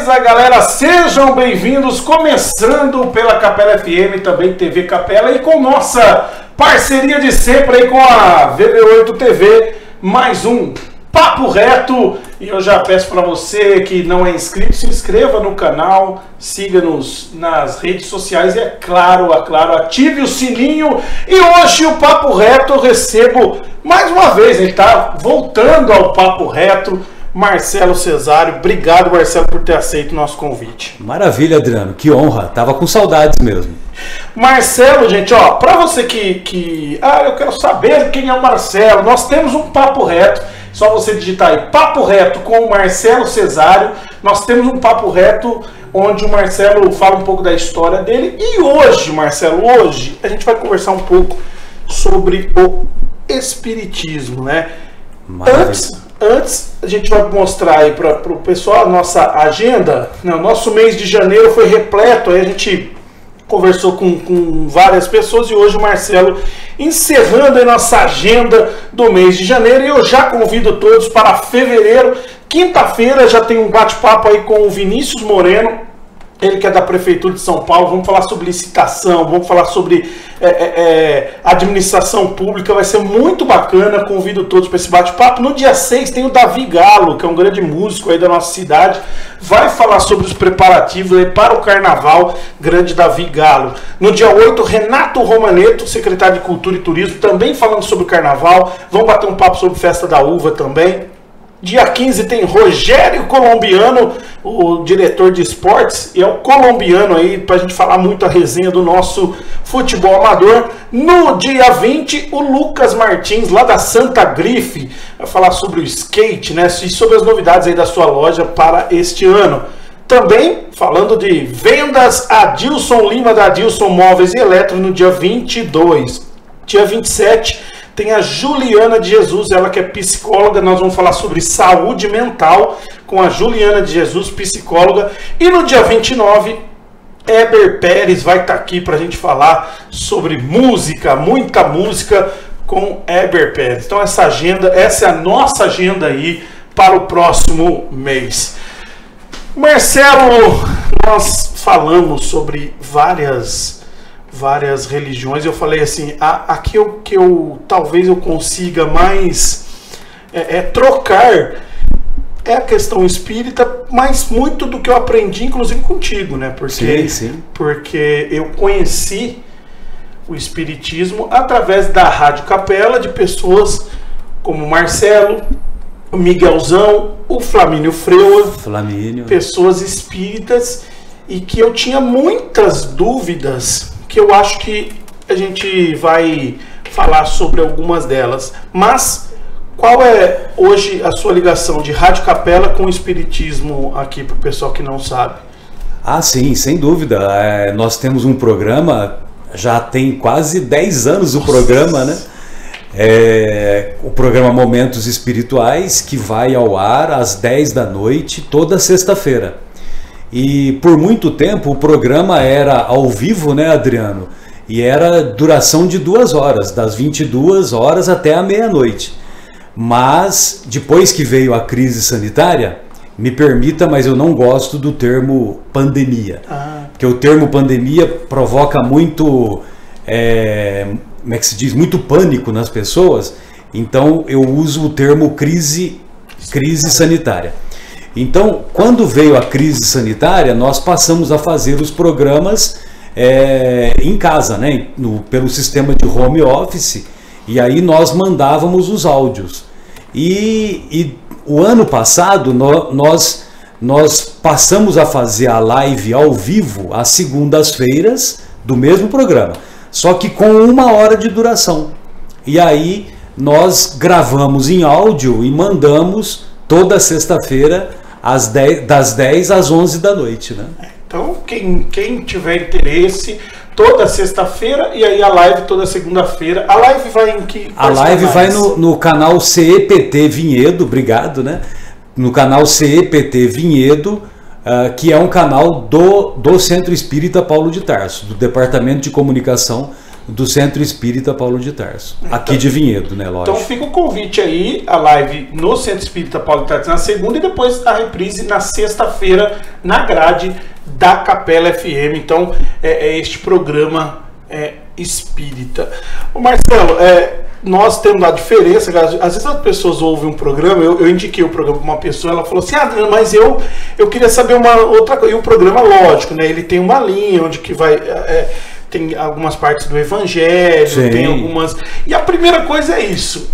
Beleza, galera? Sejam bem-vindos, começando pela Capela FM, também TV Capela, e com nossa parceria de sempre aí com a VB8 TV, mais um Papo Reto. E eu já peço para você que não é inscrito, se inscreva no canal, siga-nos nas redes sociais e é claro, ative o sininho. E hoje o Papo Reto eu recebo mais uma vez, ele está voltando ao Papo Reto, Marcelo Cesário. Obrigado, Marcelo, por ter aceito o nosso convite. Maravilha, Adriano, que honra, tava com saudades mesmo. Marcelo, gente, ó, para você eu quero saber quem é o Marcelo, nós temos um Papo Reto, só você digitar aí, Papo Reto com o Marcelo Cesário. Nós temos um Papo Reto onde o Marcelo fala um pouco da história dele. E hoje, Marcelo, hoje a gente vai conversar um pouco sobre o espiritismo, né? Antes, a gente vai mostrar aí para o pessoal a nossa agenda. O nosso mês de janeiro foi repleto, aí a gente conversou com várias pessoas e hoje o Marcelo encerrando a nossa agenda do mês de janeiro. E eu já convido todos para fevereiro. Quinta-feira já tem um bate-papo aí com o Vinícius Moreno, ele que é da Prefeitura de São Paulo. Vamos falar sobre licitação, vamos falar sobre administração pública, vai ser muito bacana, convido todos para esse bate-papo. No dia 6 tem o Davi Galo, que é um grande músico aí da nossa cidade, vai falar sobre os preparativos aí para o Carnaval, grande Davi Galo. No dia 8, Renato Romaneto, secretário de Cultura e Turismo, também falando sobre o Carnaval, vamos bater um papo sobre Festa da Uva também. Dia 15 tem Rogério Colombiano, o diretor de esportes, e é o colombiano aí, pra gente falar muito a resenha do nosso futebol amador. No dia 20, o Lucas Martins, lá da Santa Grife, vai falar sobre o skate, né, e sobre as novidades aí da sua loja para este ano. Também, falando de vendas, Adilson Lima, da Adilson Móveis e Eletro, no dia 22. Dia 27, tem a Juliana de Jesus, ela que é psicóloga. Nós vamos falar sobre saúde mental com a Juliana de Jesus, psicóloga. E no dia 29, Eber Pérez vai estar aqui para a gente falar sobre música, muita música com Eber Pérez. Então essa é a nossa agenda aí para o próximo mês. Marcelo, nós falamos sobre várias religiões. Eu falei assim, aqui que eu talvez eu consiga mais trocar é a questão espírita, mas muito do que eu aprendi, inclusive contigo, né? Porque eu conheci o espiritismo através da Rádio Capela, de pessoas como o Marcelo, o Miguelzão, o Flamínio Freua, pessoas espíritas, e que eu tinha muitas dúvidas, que eu acho que a gente vai falar sobre algumas delas. Mas qual é hoje a sua ligação de Rádio Capela com o espiritismo aqui para o pessoal que não sabe? Ah, sim, sem dúvida. Nós temos um programa, já tem quase 10 anos o programa, né? O programa Momentos Espirituais, que vai ao ar às 10 da noite, toda sexta-feira. E por muito tempo o programa era ao vivo, né, Adriano? E era duração de 2 horas, das 22 horas até a meia-noite. Mas depois que veio a crise sanitária, me permita, mas eu não gosto do termo pandemia. Porque o termo pandemia provoca muito, como é que se diz? Muito pânico nas pessoas. Então eu uso o termo crise sanitária. Então, quando veio a crise sanitária, nós passamos a fazer os programas em casa, né? Pelo sistema de home office, e aí nós mandávamos os áudios. E o ano passado nós passamos a fazer a live ao vivo às segundas-feiras do mesmo programa, só que com 1 hora de duração. E aí nós gravamos em áudio e mandamos toda sexta-feira das 10 às 11 da noite, né? Então, quem tiver interesse, toda sexta-feira, e aí a live toda segunda-feira. A live vai em que? A live vai no canal CEPT Vinhedo, obrigado, né? No canal CEPT Vinhedo, que é um canal do Centro Espírita Paulo de Tarso, do Departamento de Comunicação do Centro Espírita Paulo de Tarso, aqui de Vinhedo, né, lógico. Então fica o convite aí, a live no Centro Espírita Paulo de Tarso na segunda e depois a reprise na sexta-feira na grade da Capela FM. Então este programa espírita. Ô Marcelo, nós temos a diferença, às vezes as pessoas ouvem um programa, eu indiquei o programa para uma pessoa, ela falou assim, mas eu queria saber uma outra coisa, e o programa, lógico, né, ele tem uma linha onde que vai, tem algumas partes do Evangelho, Sim. tem algumas, e a primeira coisa é isso,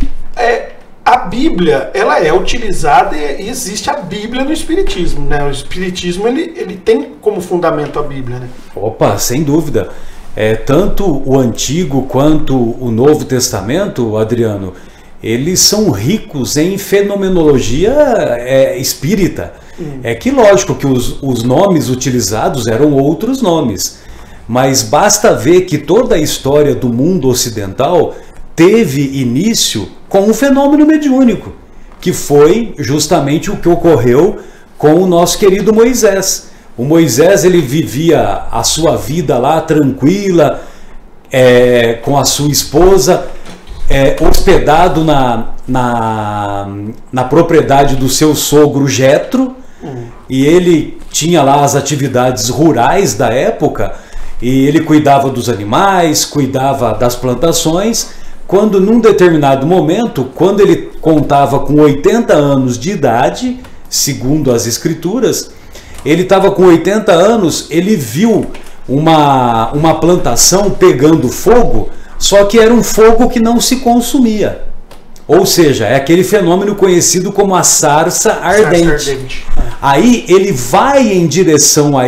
a Bíblia, ela é utilizada e existe a Bíblia no Espiritismo, né, o Espiritismo, ele tem como fundamento a Bíblia, né? Opa, sem dúvida. Tanto o Antigo quanto o Novo Testamento, Adriano, eles são ricos em fenomenologia espírita. É que lógico que os nomes utilizados eram outros nomes, mas basta ver que toda a história do mundo ocidental teve início com um fenômeno mediúnico, que foi justamente o que ocorreu com o nosso querido Moisés. O Moisés, ele vivia a sua vida lá tranquila, com a sua esposa, hospedado na propriedade do seu sogro Jetro, e ele tinha lá as atividades rurais da época, e ele cuidava dos animais, cuidava das plantações, quando num determinado momento, quando ele contava com 80 anos de idade, segundo as escrituras, ele estava com 80 anos, ele viu uma plantação pegando fogo, só que era um fogo que não se consumia. Ou seja, é aquele fenômeno conhecido como a sarça ardente. Aí ele vai em direção a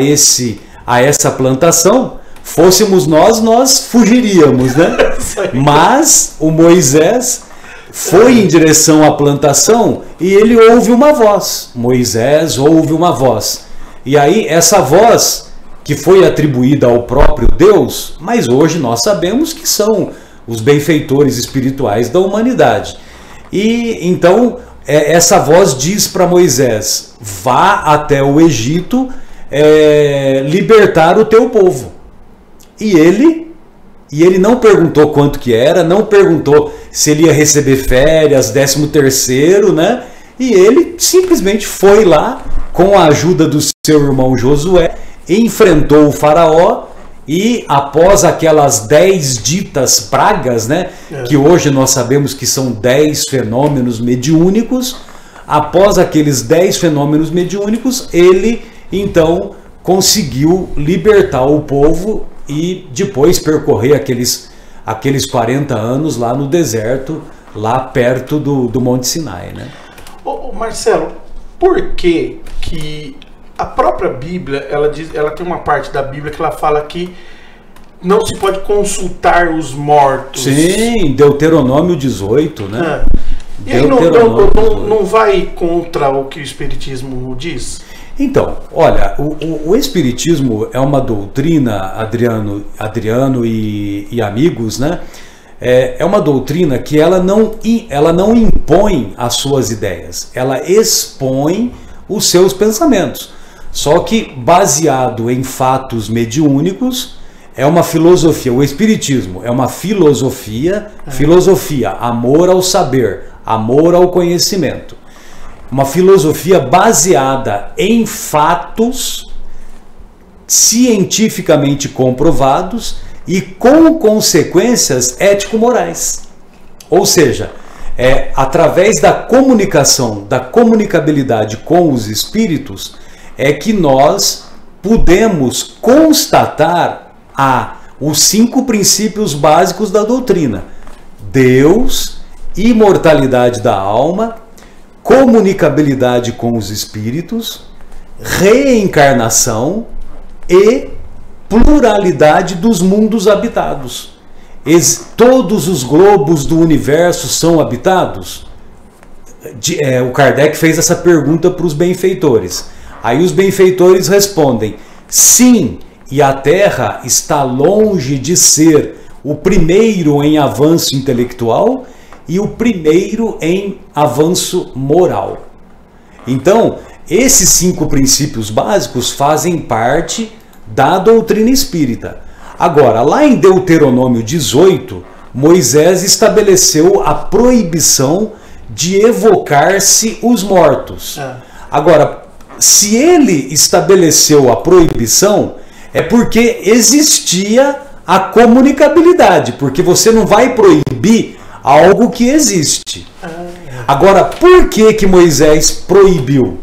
essa plantação. Fôssemos nós fugiríamos, né? Mas o Moisés foi em direção à plantação e ele ouve uma voz. Moisés ouve uma voz. E aí essa voz que foi atribuída ao próprio Deus, mas hoje nós sabemos que são os benfeitores espirituais da humanidade. E então essa voz diz para Moisés: vá até o Egito libertar o teu povo. E ele não perguntou quanto que era, não perguntou se ele ia receber férias, 13º, né? E ele simplesmente foi lá, com a ajuda do seu irmão Josué, enfrentou o faraó e após aquelas 10 ditas pragas, né? Que hoje nós sabemos que são 10 fenômenos mediúnicos, após aqueles 10 fenômenos mediúnicos, ele então conseguiu libertar o povo e depois percorrer aqueles 40 anos lá no deserto, lá perto do Monte Sinai, né? Ô Marcelo, por que a própria Bíblia, ela tem uma parte da Bíblia que ela fala que não se pode consultar os mortos? Sim, Deuteronômio 18, né? E aí não vai contra o que o Espiritismo diz? Então, olha, o Espiritismo é uma doutrina, Adriano e amigos, né? É uma doutrina que ela não impõe as suas ideias, ela expõe os seus pensamentos. Só que baseado em fatos mediúnicos, é uma filosofia. O Espiritismo é uma filosofia, amor ao saber, amor ao conhecimento. Uma filosofia baseada em fatos cientificamente comprovados e com consequências ético-morais. Ou seja, através da comunicação, da comunicabilidade com os espíritos, é que nós podemos constatar os 5 princípios básicos da doutrina: Deus, imortalidade da alma, comunicabilidade com os espíritos, reencarnação e pluralidade dos mundos habitados. Todos os globos do universo são habitados? O Kardec fez essa pergunta para os benfeitores. Aí os benfeitores respondem: sim, e a Terra está longe de ser o primeiro em avanço intelectual e o primeiro em avanço moral. Então, esses 5 princípios básicos fazem parte da doutrina espírita. Agora, lá em Deuteronômio 18, Moisés estabeleceu a proibição de evocar-se os mortos. Agora, se ele estabeleceu a proibição, é porque existia a comunicabilidade, porque você não vai proibir algo que existe. Agora, por que Moisés proibiu?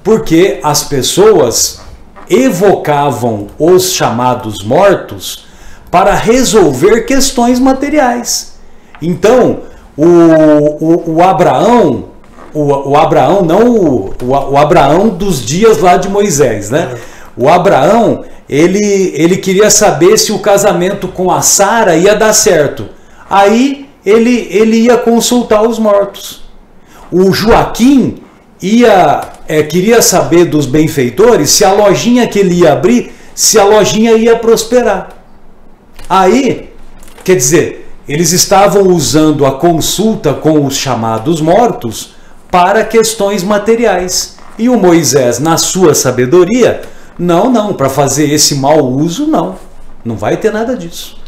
Porque as pessoas evocavam os chamados mortos para resolver questões materiais. Então, o Abraão, o Abraão dos dias lá de Moisés, né? O Abraão, ele queria saber se o casamento com a Sara ia dar certo. Aí ele ia consultar os mortos. O Joaquim queria saber dos benfeitores se a lojinha que ele ia abrir, se a lojinha ia prosperar. Aí, quer dizer, eles estavam usando a consulta com os chamados mortos para questões materiais. E o Moisés, na sua sabedoria, não, para fazer esse mau uso, não vai ter nada disso.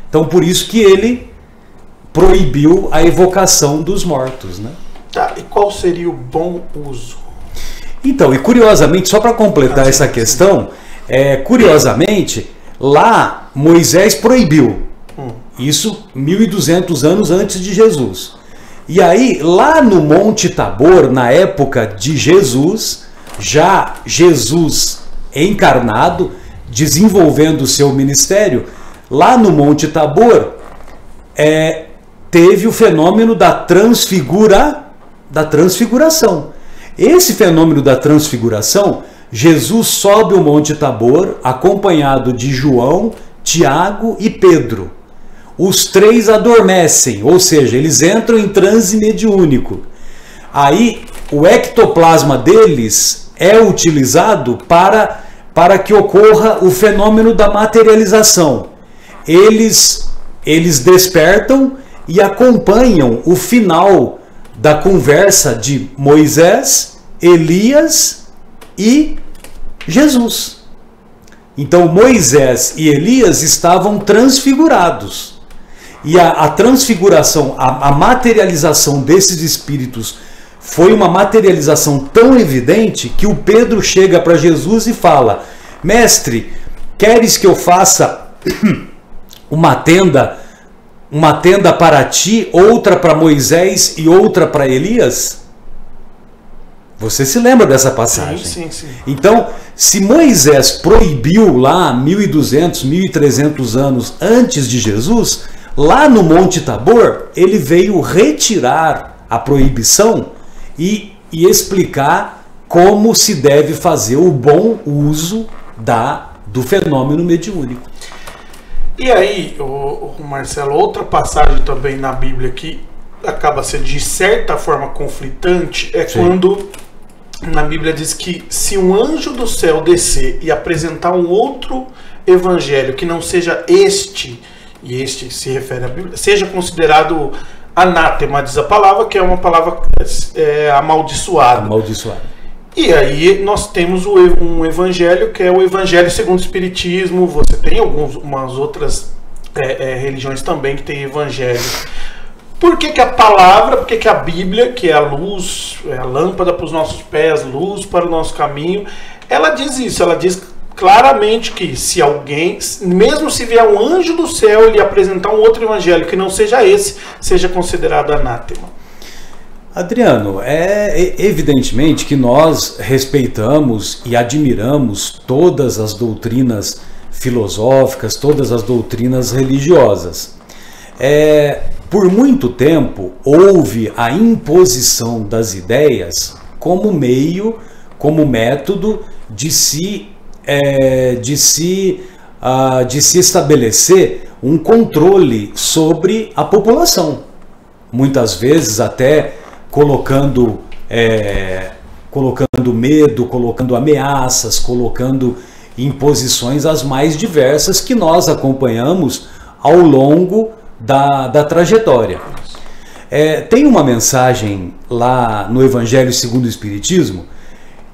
Então, por isso que ele proibiu a evocação dos mortos, né? Tá, e qual seria o bom uso? Então, e curiosamente, só para completar essa questão, curiosamente, lá Moisés proibiu. Isso 1.200 anos antes de Jesus. E aí, lá no Monte Tabor, na época de Jesus, já Jesus encarnado, desenvolvendo o seu ministério, lá no Monte Tabor, teve o fenômeno da transfiguração. Esse fenômeno da transfiguração, Jesus sobe o Monte Tabor, acompanhado de João, Tiago e Pedro. Os três adormecem, ou seja, eles entram em transe mediúnico. Aí, o ectoplasma deles é utilizado para que ocorra o fenômeno da materialização. Eles despertam e acompanham o final da conversa de Moisés, Elias e Jesus. Então Moisés e Elias estavam transfigurados. E a transfiguração, a materialização desses espíritos foi uma materialização tão evidente que o Pedro chega para Jesus e fala: mestre, queres que eu faça uma tenda para ti, outra para Moisés e outra para Elias? Você se lembra dessa passagem? Sim. Então, se Moisés proibiu lá 1.200, 1.300 anos antes de Jesus, lá no Monte Tabor, ele veio retirar a proibição e explicar como se deve fazer o bom uso do fenômeno mediúnico. E aí, Marcelo, outra passagem também na Bíblia que acaba sendo de certa forma conflitante é quando na Bíblia diz que se um anjo do céu descer e apresentar um outro evangelho que não seja este, e este se refere à Bíblia, seja considerado anátema, diz a palavra, que é uma palavra amaldiçoada. E aí nós temos um evangelho que é o evangelho segundo o Espiritismo. Você tem algumas outras religiões também que tem evangelho. Por que a palavra, por que a Bíblia, que é a luz, é a lâmpada para os nossos pés, luz para o nosso caminho, ela diz isso, ela diz claramente que se alguém, mesmo se vier um anjo do céu, ele apresentar um outro evangelho que não seja esse, seja considerado anátema. Adriano, evidentemente que nós respeitamos e admiramos todas as doutrinas filosóficas, todas as doutrinas religiosas. Por muito tempo houve a imposição das ideias como meio, como método de se estabelecer um controle sobre a população. Muitas vezes até colocando medo, colocando ameaças, colocando imposições as mais diversas que nós acompanhamos ao longo da trajetória. Tem uma mensagem lá no Evangelho segundo o Espiritismo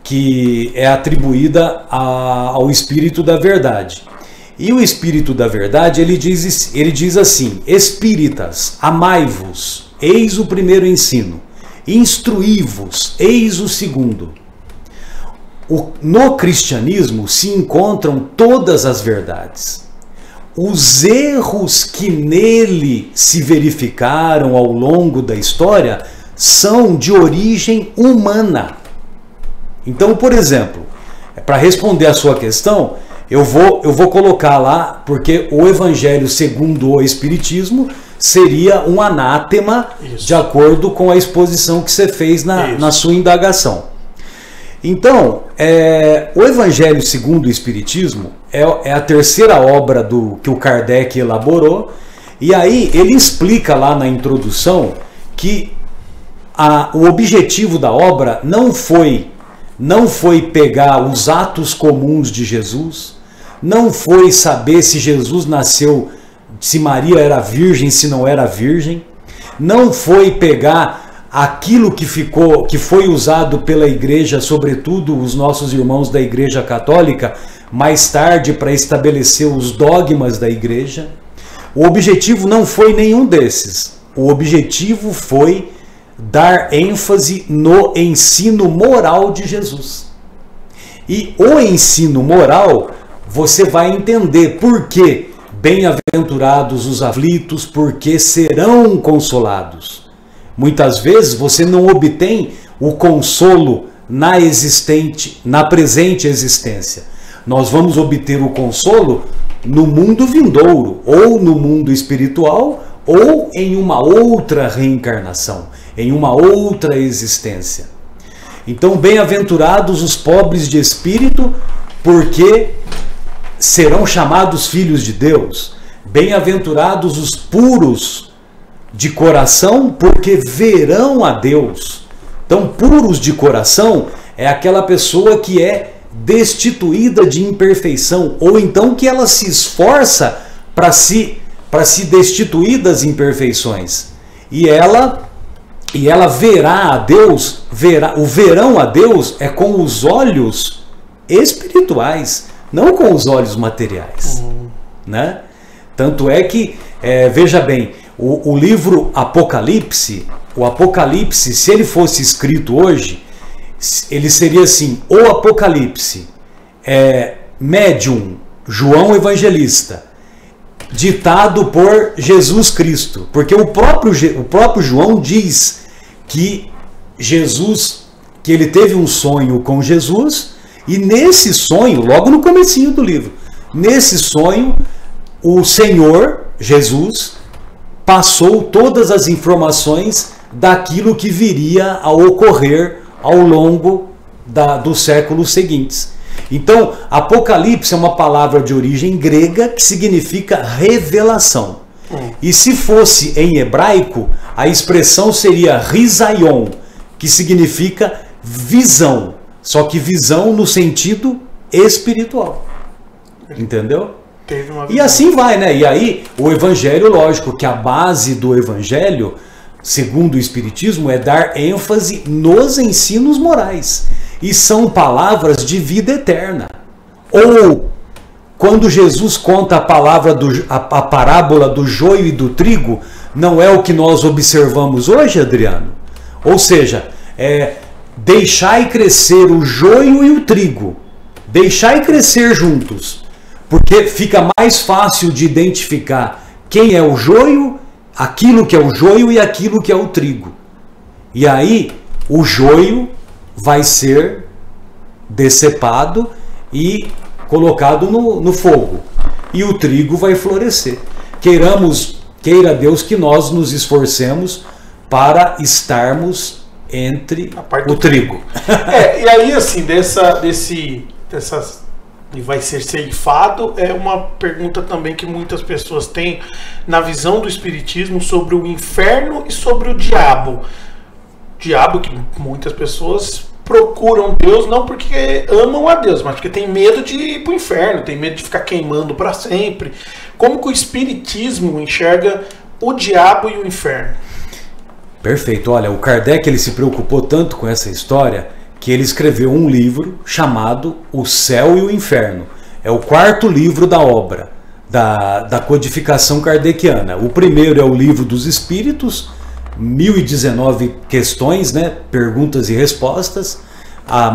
que é atribuída ao Espírito da Verdade. E o Espírito da Verdade, ele diz assim: espíritas, amai-vos, eis o primeiro ensino, instruí-vos, eis o segundo. No cristianismo se encontram todas as verdades. Os erros que nele se verificaram ao longo da história são de origem humana. Então, por exemplo, para responder a sua questão, eu vou colocar lá, porque o Evangelho segundo o Espiritismo seria um anátema, isso, de acordo com a exposição que você fez na sua indagação. Então, o Evangelho segundo o Espiritismo é a terceira obra que o Kardec elaborou, e aí ele explica lá na introdução que o objetivo da obra não foi pegar os atos comuns de Jesus, não foi saber se Jesus nasceu, se Maria era virgem, se não era virgem, não foi pegar aquilo que foi usado pela igreja, sobretudo os nossos irmãos da Igreja Católica, mais tarde para estabelecer os dogmas da igreja. O objetivo não foi nenhum desses. O objetivo foi dar ênfase no ensino moral de Jesus. E o ensino moral, você vai entender por que bem-aventurados os aflitos, porque serão consolados. Muitas vezes você não obtém o consolo na presente existência. Nós vamos obter o consolo no mundo vindouro, ou no mundo espiritual, ou em uma outra reencarnação, em uma outra existência. Então, bem-aventurados os pobres de espírito, porque serão chamados filhos de Deus. Bem-aventurados os puros de coração, porque verão a Deus. Então, puros de coração é aquela pessoa que é destituída de imperfeição, ou então que ela se esforça para se destituir das imperfeições. E ela verá a Deus, o verão a Deus é com os olhos espirituais, não com os olhos materiais. Né? Tanto é que, veja bem, o livro Apocalipse, se ele fosse escrito hoje, ele seria assim: o Apocalipse, médium João Evangelista, ditado por Jesus Cristo, porque o próprio João diz que ele teve um sonho com Jesus, e nesse sonho, logo no comecinho do livro, nesse sonho, o Senhor Jesus passou todas as informações daquilo que viria a ocorrer ao longo dos séculos seguintes. Então, Apocalipse é uma palavra de origem grega que significa revelação. E se fosse em hebraico, a expressão seria risaion, que significa visão, só que visão no sentido espiritual. Entendeu? E assim vai, né? E aí, o Evangelho, lógico que a base do Evangelho, segundo o Espiritismo, é dar ênfase nos ensinos morais. E são palavras de vida eterna. Ou, quando Jesus conta a parábola do joio e do trigo, não é o que nós observamos hoje, Adriano? Ou seja, deixai crescer o joio e o trigo. Deixai crescer juntos. Porque fica mais fácil de identificar quem é o joio, aquilo que é o joio e aquilo que é o trigo. E aí, o joio vai ser decepado e colocado no fogo. E o trigo vai florescer. Queira Deus que nós nos esforcemos para estarmos entre o trigo. E aí, assim, e vai ser ceifado, é uma pergunta também que muitas pessoas têm na visão do Espiritismo sobre o inferno e sobre o diabo. Diabo que muitas pessoas procuram Deus não porque amam a Deus, mas porque tem medo de ir para o inferno, tem medo de ficar queimando para sempre. Como que o Espiritismo enxerga o diabo e o inferno? Perfeito. Olha, o Kardec ele se preocupou tanto com essa história que ele escreveu um livro chamado O Céu e o Inferno. É o 4º livro da obra. da codificação kardeciana. O primeiro é o Livro dos Espíritos, 1019 questões, né? Perguntas e respostas.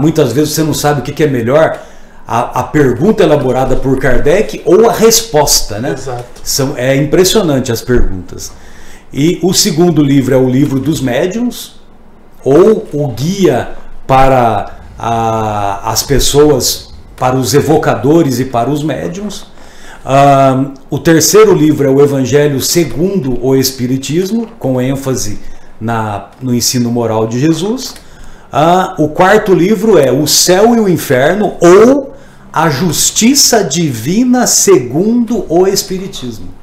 Muitas vezes você não sabe o que é melhor, a pergunta elaborada por Kardec ou a resposta, né? Exato. É impressionante as perguntas. E o segundo livro é o Livro dos Médiuns, ou o guia para as pessoas, para os evocadores e para os médiuns. O terceiro livro é o Evangelho segundo o Espiritismo, com ênfase no ensino moral de Jesus. O quarto livro é O Céu e o Inferno, ou A Justiça Divina segundo o Espiritismo.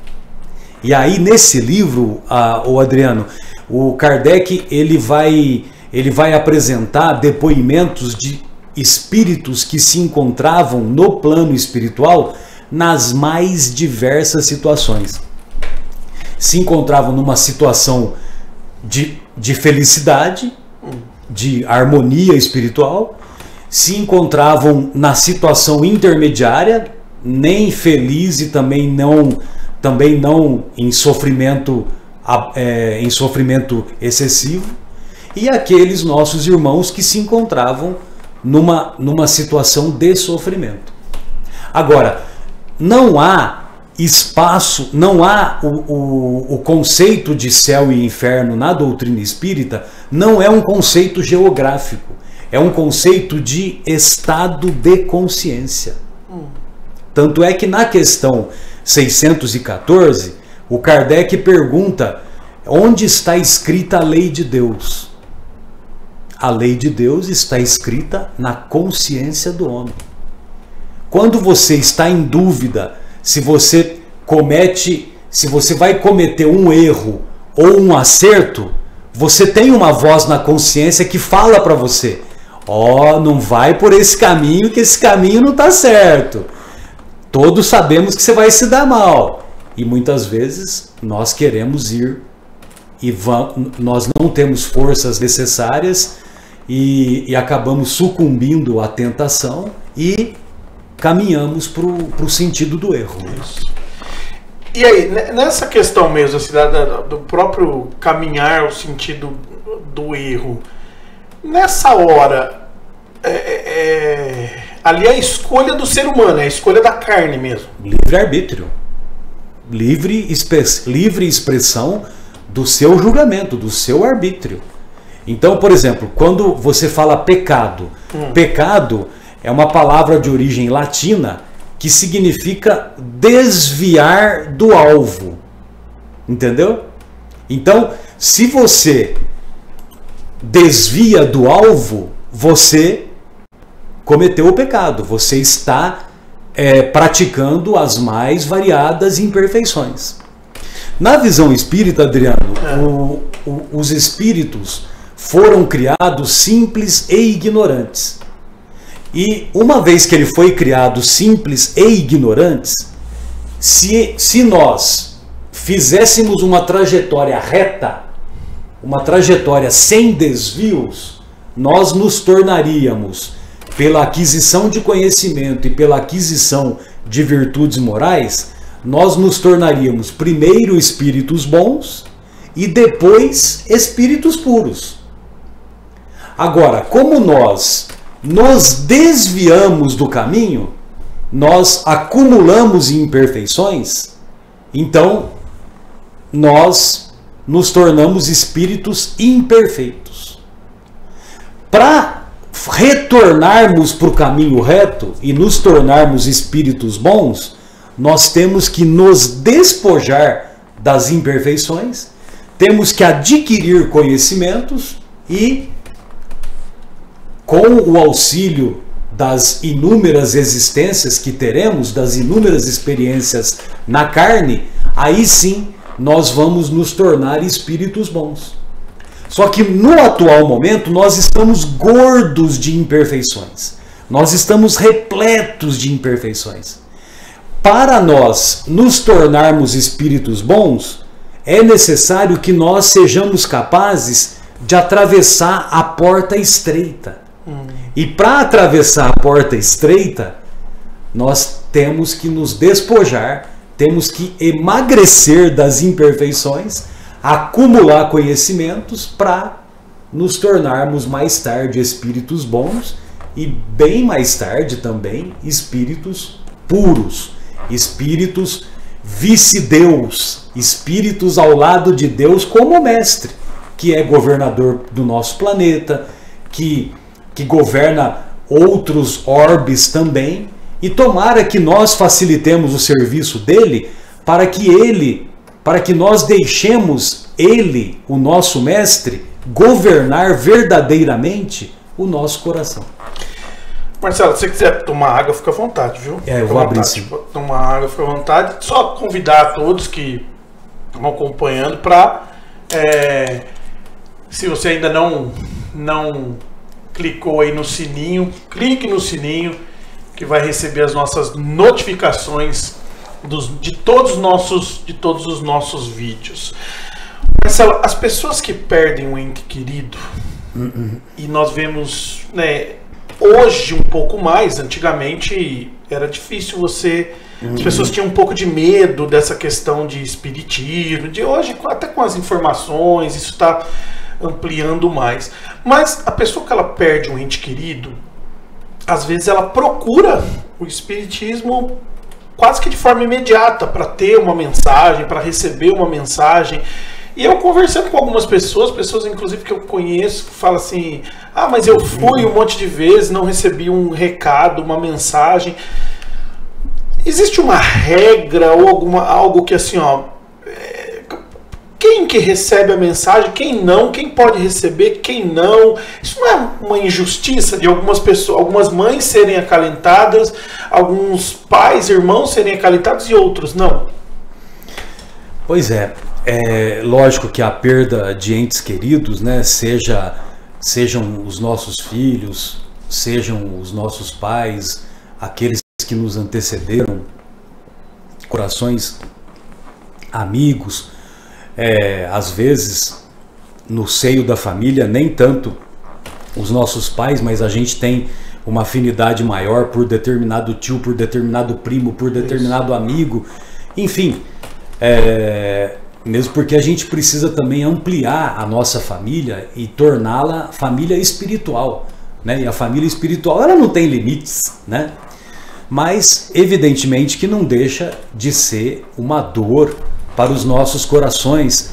E aí, nesse livro, o Adriano, o Kardec ele vai apresentar depoimentos de espíritos que se encontravam no plano espiritual nas mais diversas situações. Se encontravam numa situação de felicidade, de harmonia espiritual, se encontravam na situação intermediária, nem feliz e também não em sofrimento excessivo, e aqueles nossos irmãos que se encontravam numa situação de sofrimento. Agora, não há espaço, não há o conceito de céu e inferno na doutrina espírita, não é um conceito geográfico, é um conceito de estado de consciência. Tanto é que na questão 614, o Kardec pergunta onde está escrita a lei de Deus. A lei de Deus está escrita na consciência do homem. Quando você está em dúvida se você vai cometer um erro ou um acerto, você tem uma voz na consciência que fala para você: não vai por esse caminho, que esse caminho não está certo. Todos sabemos que você vai se dar mal. E muitas vezes nós queremos ir e nós não temos forças necessárias e acabamos sucumbindo à tentação e caminhamos para o sentido do erro. Isso. E aí, nessa questão mesmo, assim, do próprio caminhar, o sentido do erro, nessa hora, ali é a escolha do ser humano, é a escolha da carne mesmo. Livre-arbítrio. Livre expressão do seu julgamento, do seu arbítrio. Então, por exemplo, quando você fala pecado, pecado é uma palavra de origem latina que significa desviar do alvo. Entendeu? Então, se você desvia do alvo, você cometeu o pecado. Você está praticando as mais variadas imperfeições. Na visão espírita, Adriano, os espíritos foram criados simples e ignorantes. E uma vez que ele foi criado simples e ignorantes, se nós fizéssemos uma trajetória reta, uma trajetória sem desvios, nós nos tornaríamos, pela aquisição de conhecimento e pela aquisição de virtudes morais, nós nos tornaríamos primeiro espíritos bons e depois espíritos puros. Agora, como nós nos desviamos do caminho, nós acumulamos imperfeições, então nós nos tornamos espíritos imperfeitos. Para retornarmos para o caminho reto e nos tornarmos espíritos bons, nós temos que nos despojar das imperfeições, temos que adquirir conhecimentos e, com o auxílio das inúmeras existências que teremos, das inúmeras experiências na carne, aí sim nós vamos nos tornar espíritos bons. Só que no atual momento nós estamos gordos de imperfeições. Nós estamos repletos de imperfeições. Para nós nos tornarmos espíritos bons, é necessário que nós sejamos capazes de atravessar a porta estreita. E para atravessar a porta estreita, nós temos que nos despojar temos que emagrecer das imperfeições, acumular conhecimentos para nos tornarmos mais tarde espíritos bons e bem mais tarde também espíritos puros, espíritos vice-deus, espíritos ao lado de Deus como mestre, que é governador do nosso planeta, que governa outros orbes também, e tomara que nós facilitemos o serviço dele para que nós deixemos ele, o nosso mestre, governar verdadeiramente o nosso coração. Marcelo, se você quiser tomar água, fica à vontade, viu? Eu vou abrir sim. Tomar água, fica à vontade. Só convidar a todos que estão acompanhando para, se você ainda não clicou aí no sininho, clique no sininho que vai receber as nossas notificações de todos os nossos vídeos. Marcelo, as pessoas que perdem um ente querido, e nós vemos, né, hoje um pouco mais, antigamente era difícil as pessoas tinham um pouco de medo dessa questão de espiritismo, de hoje até com as informações, isso está ampliando mais. Mas a pessoa que ela perde um ente querido, às vezes ela procura o espiritismo quase que de forma imediata para ter uma mensagem, para receber uma mensagem. E eu conversando com algumas pessoas inclusive que eu conheço, que falam assim: ah, mas eu fui um monte de vezes, não recebi um recado, uma mensagem. Existe uma regra ou algo que assim, quem que recebe a mensagem, quem não, quem pode receber, quem não? Isso não é uma injustiça de algumas pessoas, algumas mães serem acalentadas, alguns pais, irmãos serem acalentados e outros não? Pois é. É lógico que a perda de entes queridos, né, sejam os nossos filhos, sejam os nossos pais, aqueles que nos antecederam, corações amigos, às vezes no seio da família, nem tanto os nossos pais, mas a gente tem uma afinidade maior por determinado tio, por determinado primo, por determinado amigo, enfim, mesmo porque a gente precisa também ampliar a nossa família e torná-la família espiritual, né? E a família espiritual, ela não tem limites, né? Mas evidentemente que não deixa de ser uma dor para os nossos corações,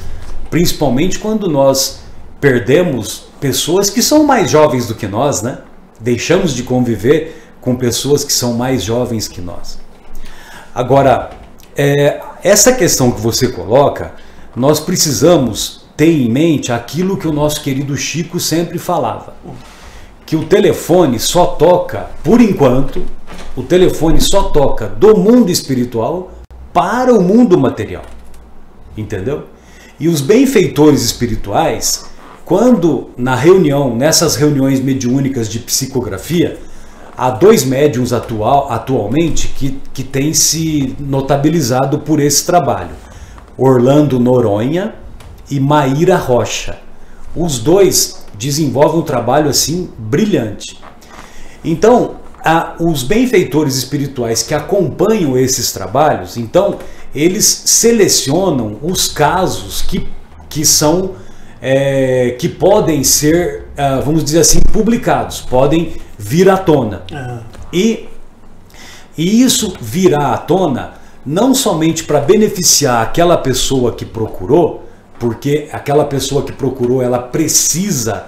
principalmente quando nós perdemos pessoas que são mais jovens do que nós, né? Deixamos de conviver com pessoas que são mais jovens que nós. Agora, essa questão que você coloca, nós precisamos ter em mente aquilo que o nosso querido Chico sempre falava, que o telefone só toca, por enquanto, o telefone só toca do mundo espiritual para o mundo material, entendeu? E os benfeitores espirituais, quando nessas reuniões mediúnicas de psicografia, há 2 médiuns atualmente que têm se notabilizado por esse trabalho, Orlando Noronha e Maíra Rocha. Os 2 desenvolvem um trabalho assim brilhante. Então, os benfeitores espirituais que acompanham esses trabalhos, então, eles selecionam os casos que são que podem ser, vamos dizer assim, publicados, podem vir à tona. E isso virá à tona não somente para beneficiar aquela pessoa que procurou, porque aquela pessoa que procurou, ela precisa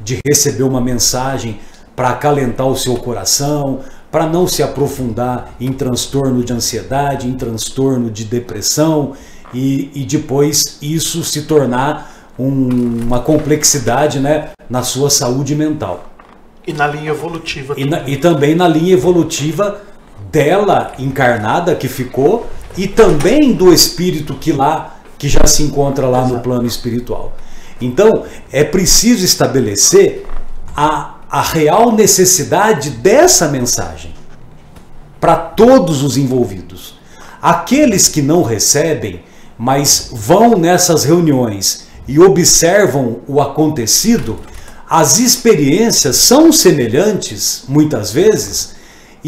de receber uma mensagem para acalentar o seu coração, para não se aprofundar em transtorno de ansiedade, em transtorno de depressão, e depois isso se tornar uma complexidade, né, na sua saúde mental. E na linha evolutiva também. E também na linha evolutiva dela encarnada que ficou, e também do espírito que já se encontra lá no plano espiritual. Então é preciso estabelecer a real necessidade dessa mensagem para todos os envolvidos. Aqueles que não recebem, mas vão nessas reuniões e observam o acontecido, as experiências são semelhantes, muitas vezes,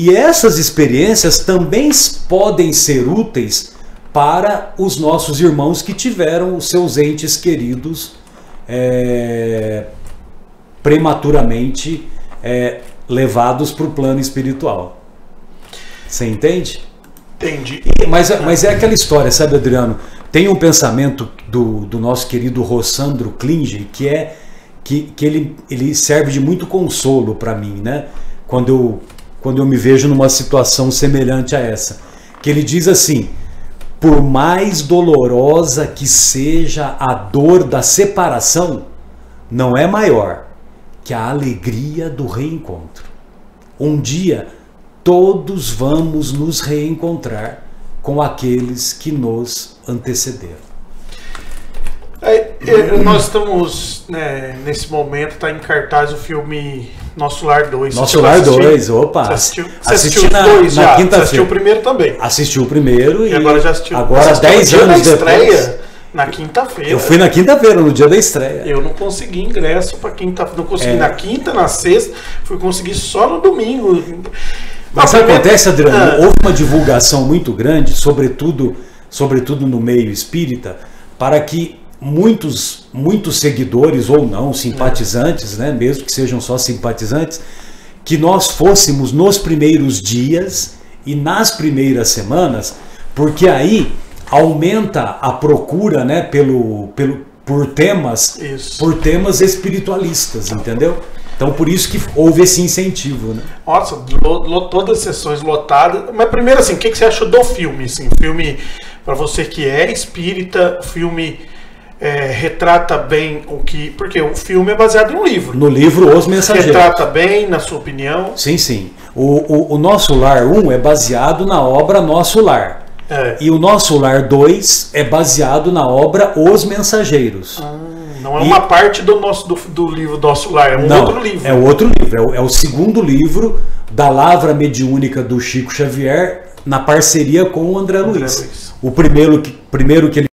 E essas experiências também podem ser úteis para os nossos irmãos que tiveram os seus entes queridos prematuramente levados para o plano espiritual. Você entende? Entendi. Mas é aquela história, sabe, Adriano? Tem um pensamento do nosso querido Rossandro Klinger que ele serve de muito consolo para mim, né? Quando eu me vejo numa situação semelhante a essa. Que ele diz assim: por mais dolorosa que seja a dor da separação, não é maior que a alegria do reencontro. Um dia todos vamos nos reencontrar com aqueles que nos antecederam. Nós estamos, nesse momento, está em cartaz o filme Nosso Lar 2. Nosso Lar 2, opa. Você assistiu os dois já? Você assistiu o primeiro também? Assistiu o primeiro e agora já assistiu. Agora, 10 anos depois. Na quinta-feira. Eu fui na quinta-feira, no dia da estreia. Eu não consegui ingresso para quinta-feira. Não consegui na quinta, na sexta. Fui conseguir só no domingo. Mas sabe o que acontece, Adriano? Houve uma divulgação muito grande, sobretudo no meio espírita, para que muitos seguidores ou não, simpatizantes, né, mesmo que sejam só simpatizantes, que nós fôssemos nos primeiros dias e nas primeiras semanas, porque aí aumenta a procura, né, por temas espiritualistas, entendeu? Então por isso que houve esse incentivo, né? Nossa, todas as sessões lotadas. Mas primeiro assim, o que você achou do filme? Assim, filme, para você que é espírita, o filme retrata bem o que... Porque o filme é baseado em um livro. No livro Os Mensageiros. Retrata bem, na sua opinião? Sim, sim. O Nosso Lar 1 é baseado na obra Nosso Lar. E o Nosso Lar 2 é baseado na obra Os Mensageiros. Não é uma parte do livro Nosso Lar, é outro livro. É outro livro, é o segundo livro da Lavra Mediúnica do Chico Xavier, na parceria com o André Luiz. O primeiro que ele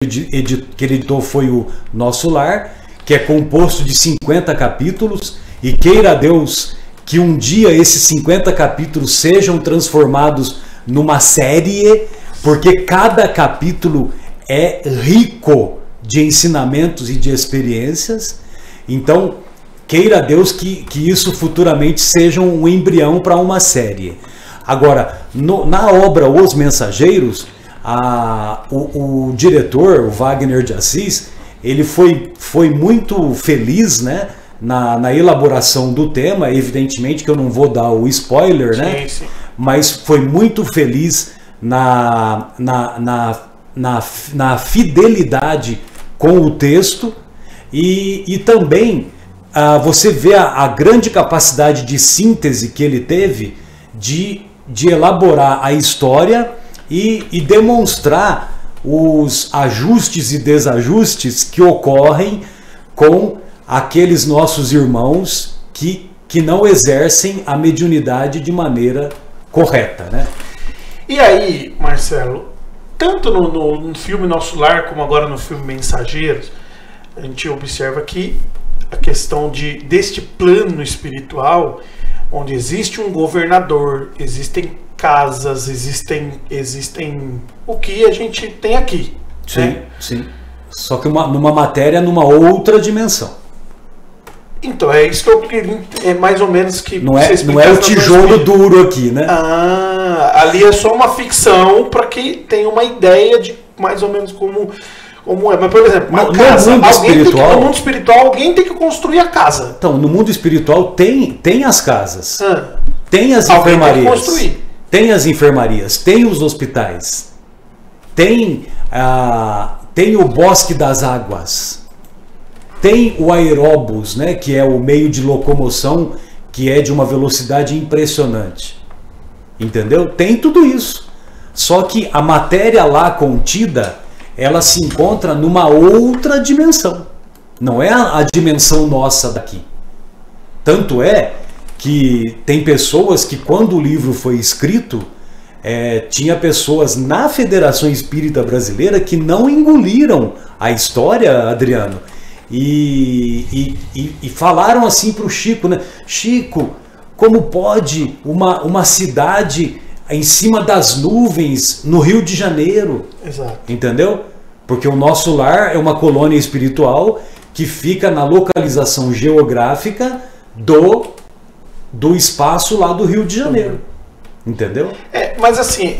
editou foi o Nosso Lar, que é composto de 50 capítulos, e queira Deus que um dia esses 50 capítulos sejam transformados numa série, porque cada capítulo é rico de ensinamentos e de experiências. Então, queira Deus que isso futuramente seja um embrião para uma série. Agora, na obra Os Mensageiros, o diretor, o Wagner de Assis, ele foi muito feliz, né, na elaboração do tema. Evidentemente que eu não vou dar o spoiler, né? Sim. Mas foi muito feliz na fidelidade com o texto e também você vê a grande capacidade de síntese que ele teve de elaborar a história e demonstrar os ajustes e desajustes que ocorrem com aqueles nossos irmãos que não exercem a mediunidade de maneira correta, né? E aí, Marcelo, tanto no filme Nosso Lar, como agora no filme Mensageiros, a gente observa que a questão deste plano espiritual, onde existe um governador, existem casas, existem o que a gente tem aqui. Sim, né? Sim. Só que numa matéria, numa outra dimensão. Então, é isso que eu queria, mais ou menos que... Não é o tijolo duro aqui, né? Ali é só uma ficção para que tenha uma ideia de mais ou menos como é. Mas, por exemplo, no mundo espiritual, alguém tem que construir a casa. Então, no mundo espiritual tem as casas, tem as enfermarias, tem que construir. Tem as enfermarias, tem os hospitais, tem o Bosque das Águas, tem o aeróbus, né, que é o meio de locomoção que é de uma velocidade impressionante. Entendeu? Tem tudo isso. Só que a matéria lá contida, ela se encontra numa outra dimensão. Não é a dimensão nossa daqui. Tanto é que tem pessoas que, quando o livro foi escrito, tinha pessoas na Federação Espírita Brasileira que não engoliram a história, Adriano, e falaram assim para o Chico, né? Chico, Como pode uma cidade em cima das nuvens no Rio de Janeiro? Exato. Entendeu? Porque o nosso lar é uma colônia espiritual que fica na localização geográfica do espaço lá do Rio de Janeiro. Entendeu? Mas assim,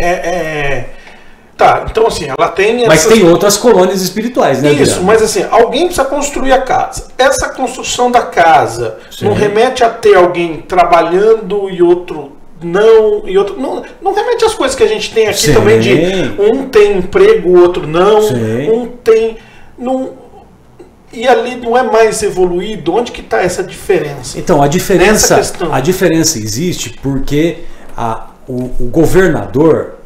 tá, então assim, ela tem... Mas tem outras colônias espirituais, né? Isso, mas assim, alguém precisa construir a casa. Essa construção da casa não remete a ter alguém trabalhando e outro não, e outro... Não remete às coisas que a gente tem aqui também de um tem emprego, o outro não, um tem... E ali não é mais evoluído? Onde que está essa diferença? Então, a diferença existe porque o governador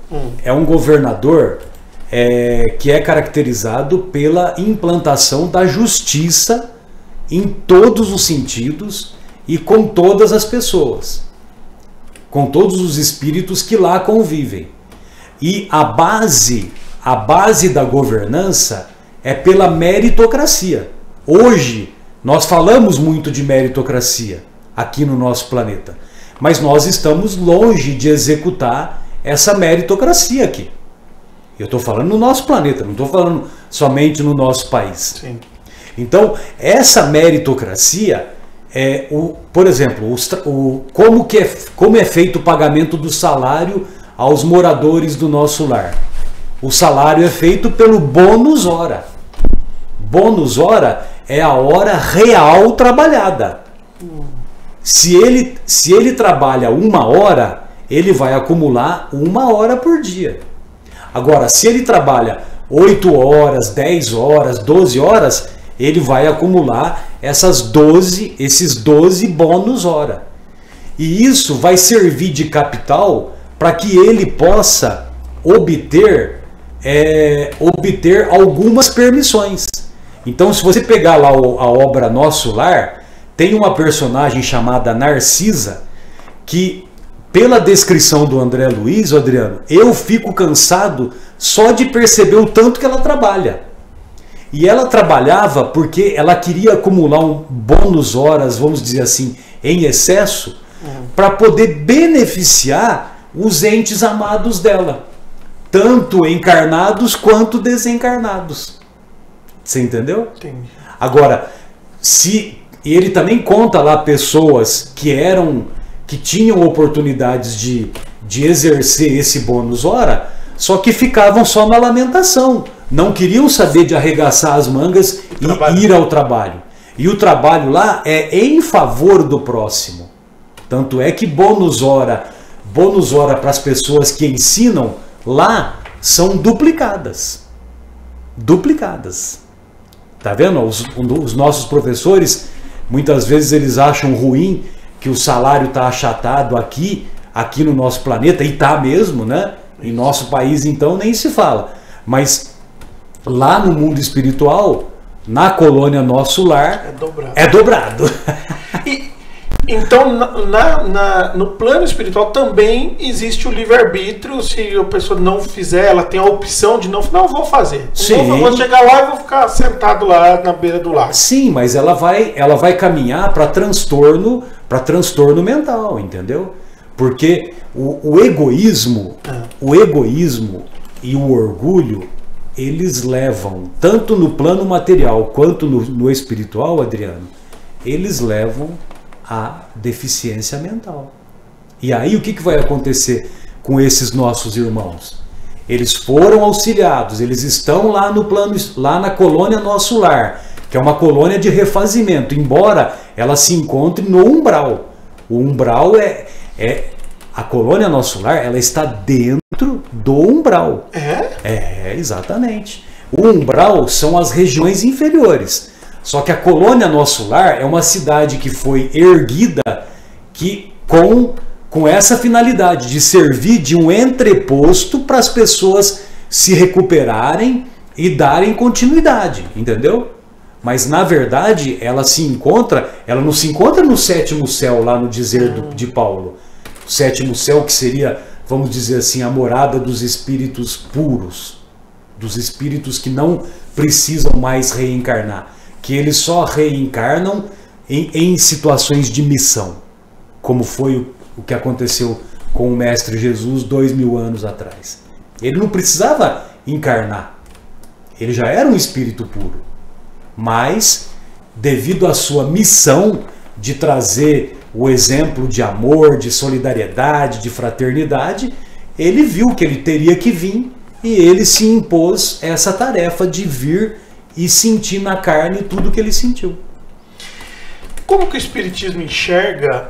é um governador que é caracterizado pela implantação da justiça em todos os sentidos e com todas as pessoas, com todos os espíritos que lá convivem. E a base da governança é pela meritocracia. Hoje, nós falamos muito de meritocracia aqui no nosso planeta, mas nós estamos longe de executar essa meritocracia aqui. Eu estou falando no nosso planeta, não estou falando somente no nosso país. Sim. Então, essa meritocracia, por exemplo, como é feito o pagamento do salário aos moradores do nosso lar? O salário é feito pelo bônus hora. Bônus hora é a hora real trabalhada. Se ele trabalha 1 hora, ele vai acumular 1 hora por dia. Agora, se ele trabalha 8 horas, 10 horas, 12 horas, ele vai acumular esses 12 bônus hora. E isso vai servir de capital para que ele possa obter algumas permissões. Então, se você pegar lá a obra Nosso Lar, tem uma personagem chamada Narcisa, que, pela descrição do André Luiz, Adriano, eu fico cansado só de perceber o tanto que ela trabalha. E ela trabalhava porque ela queria acumular um bônus horas, vamos dizer assim, em excesso, para poder beneficiar os entes amados dela, tanto encarnados quanto desencarnados. Você entendeu? Entendi. Agora, ele também conta lá pessoas que tinham oportunidades de exercer esse bônus hora, só que ficavam só na lamentação. Não queriam saber de arregaçar as mangas e ir ao trabalho. E o trabalho lá é em favor do próximo. Tanto é que bônus hora para as pessoas que ensinam lá são duplicadas. Duplicadas. Tá vendo? Os nossos professores, muitas vezes eles acham ruim que o salário está achatado aqui no nosso planeta, e tá mesmo, né? Em nosso país, então, nem se fala. Mas lá no mundo espiritual, na colônia Nosso Lar, é dobrado. Então, no plano espiritual também existe o livre-arbítrio. Se a pessoa não fizer, ela tem a opção de não vou fazer. Sim. Não vou chegar lá e vou ficar sentado lá na beira do lago. Sim, mas ela vai caminhar para transtorno mental, entendeu? Porque o egoísmo e o orgulho, eles levam, tanto no plano material quanto no espiritual, Adriano, eles levam a deficiência mental. E aí o que vai acontecer com esses nossos irmãos? Eles foram auxiliados, eles estão lá no plano, lá na colônia Nosso Lar, que é uma colônia de refazimento, embora ela se encontre no umbral. O umbral a colônia Nosso Lar, ela está dentro do umbral. Exatamente. O umbral são as regiões inferiores. Só que a colônia Nosso Lar é uma cidade que foi erguida com essa finalidade de servir de um entreposto para as pessoas se recuperarem e darem continuidade, entendeu? Mas na verdade ela não se encontra no 7º céu, lá no dizer de Paulo. O 7º céu, que seria, vamos dizer assim, a morada dos espíritos puros, dos espíritos que não precisam mais reencarnar, que eles só reencarnam em situações de missão, como foi o que aconteceu com o Mestre Jesus 2000 anos atrás. Ele não precisava encarnar. Ele já era um espírito puro. Mas, devido à sua missão de trazer o exemplo de amor, de solidariedade, de fraternidade, ele viu que ele teria que vir e ele se impôs essa tarefa de vir e sentir na carne tudo que ele sentiu. Como que o Espiritismo enxerga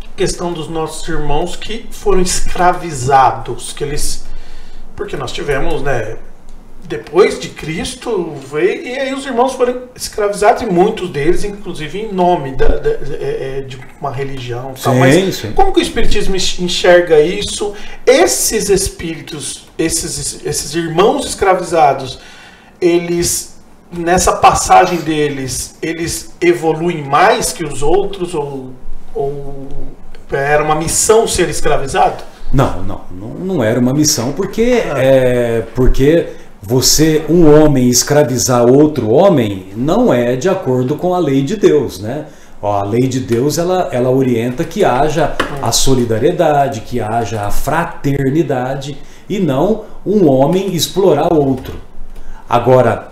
a questão dos nossos irmãos que foram escravizados? Porque nós tivemos, né, depois de Cristo, veio, e aí os irmãos foram escravizados, e muitos deles, inclusive, em nome de uma religião. Tal. Mas sim. Como que o Espiritismo enxerga isso? Esses espíritos, esses irmãos escravizados, eles, nessa passagem deles, eles evoluem mais que os outros? Ou era uma missão ser escravizado? Não era uma missão, porque você, um homem, escravizar outro homem, não é de acordo com a lei de Deus, né? A lei de Deus, ela orienta que haja a solidariedade, que haja a fraternidade, e não um homem explorar outro. Agora,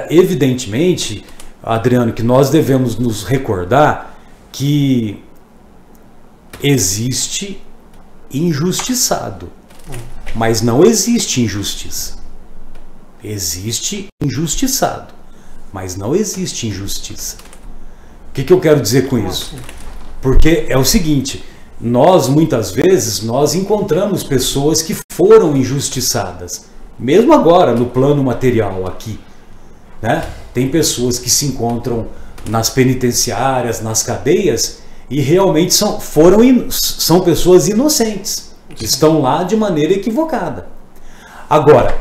evidentemente, Adriano, que nós devemos nos recordar que existe injustiçado, mas não existe injustiça. Existe injustiçado, mas não existe injustiça. O que eu quero dizer com isso? Porque é o seguinte, muitas vezes nós encontramos pessoas que foram injustiçadas, mesmo agora no plano material aqui, né? Tem pessoas que se encontram nas penitenciárias, nas cadeias, e realmente são pessoas inocentes, estão lá de maneira equivocada. Agora,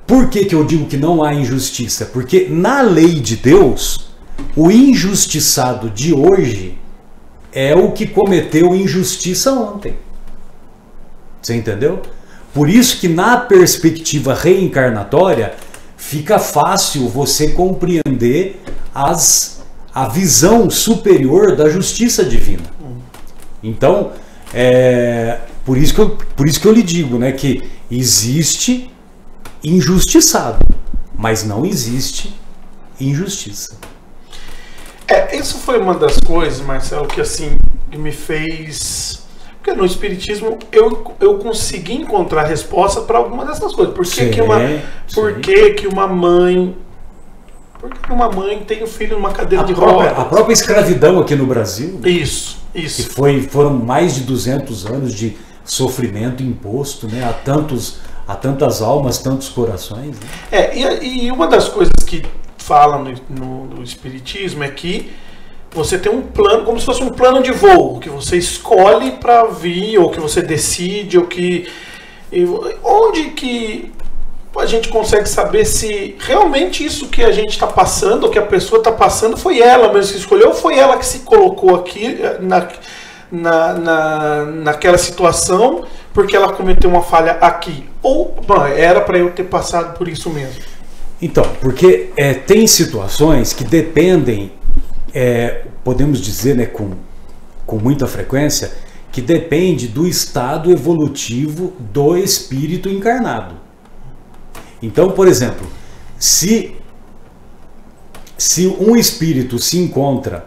por que eu digo que não há injustiça? Porque na lei de Deus, o injustiçado de hoje é o que cometeu injustiça ontem. Você entendeu? Por isso que na perspectiva reencarnatória fica fácil você compreender a visão superior da justiça divina. Então, por isso que eu lhe digo, né, que existe injustiçado, mas não existe injustiça. Isso foi uma das coisas, Marcelo, que assim me fez... Porque no Espiritismo eu consegui encontrar resposta para alguma dessas coisas. Por que que uma mãe tem um filho numa cadeira de rodas? A própria escravidão aqui no Brasil. Isso. Que foram mais de 200 anos de sofrimento imposto, né, a tantas almas, tantos corações. Né? E uma das coisas que fala no Espiritismo é que você tem um plano, como se fosse um plano de voo, que você escolhe para vir, ou que você decide, onde que a gente consegue saber se realmente isso que a gente está passando, ou que a pessoa está passando, foi ela mesmo que escolheu, ou foi ela que se colocou aqui naquela situação porque ela cometeu uma falha aqui, ou era para eu ter passado por isso mesmo? Então, porque tem situações que dependem, podemos dizer, né, com muita frequência, que depende do estado evolutivo do espírito encarnado. Então, por exemplo, se um espírito se encontra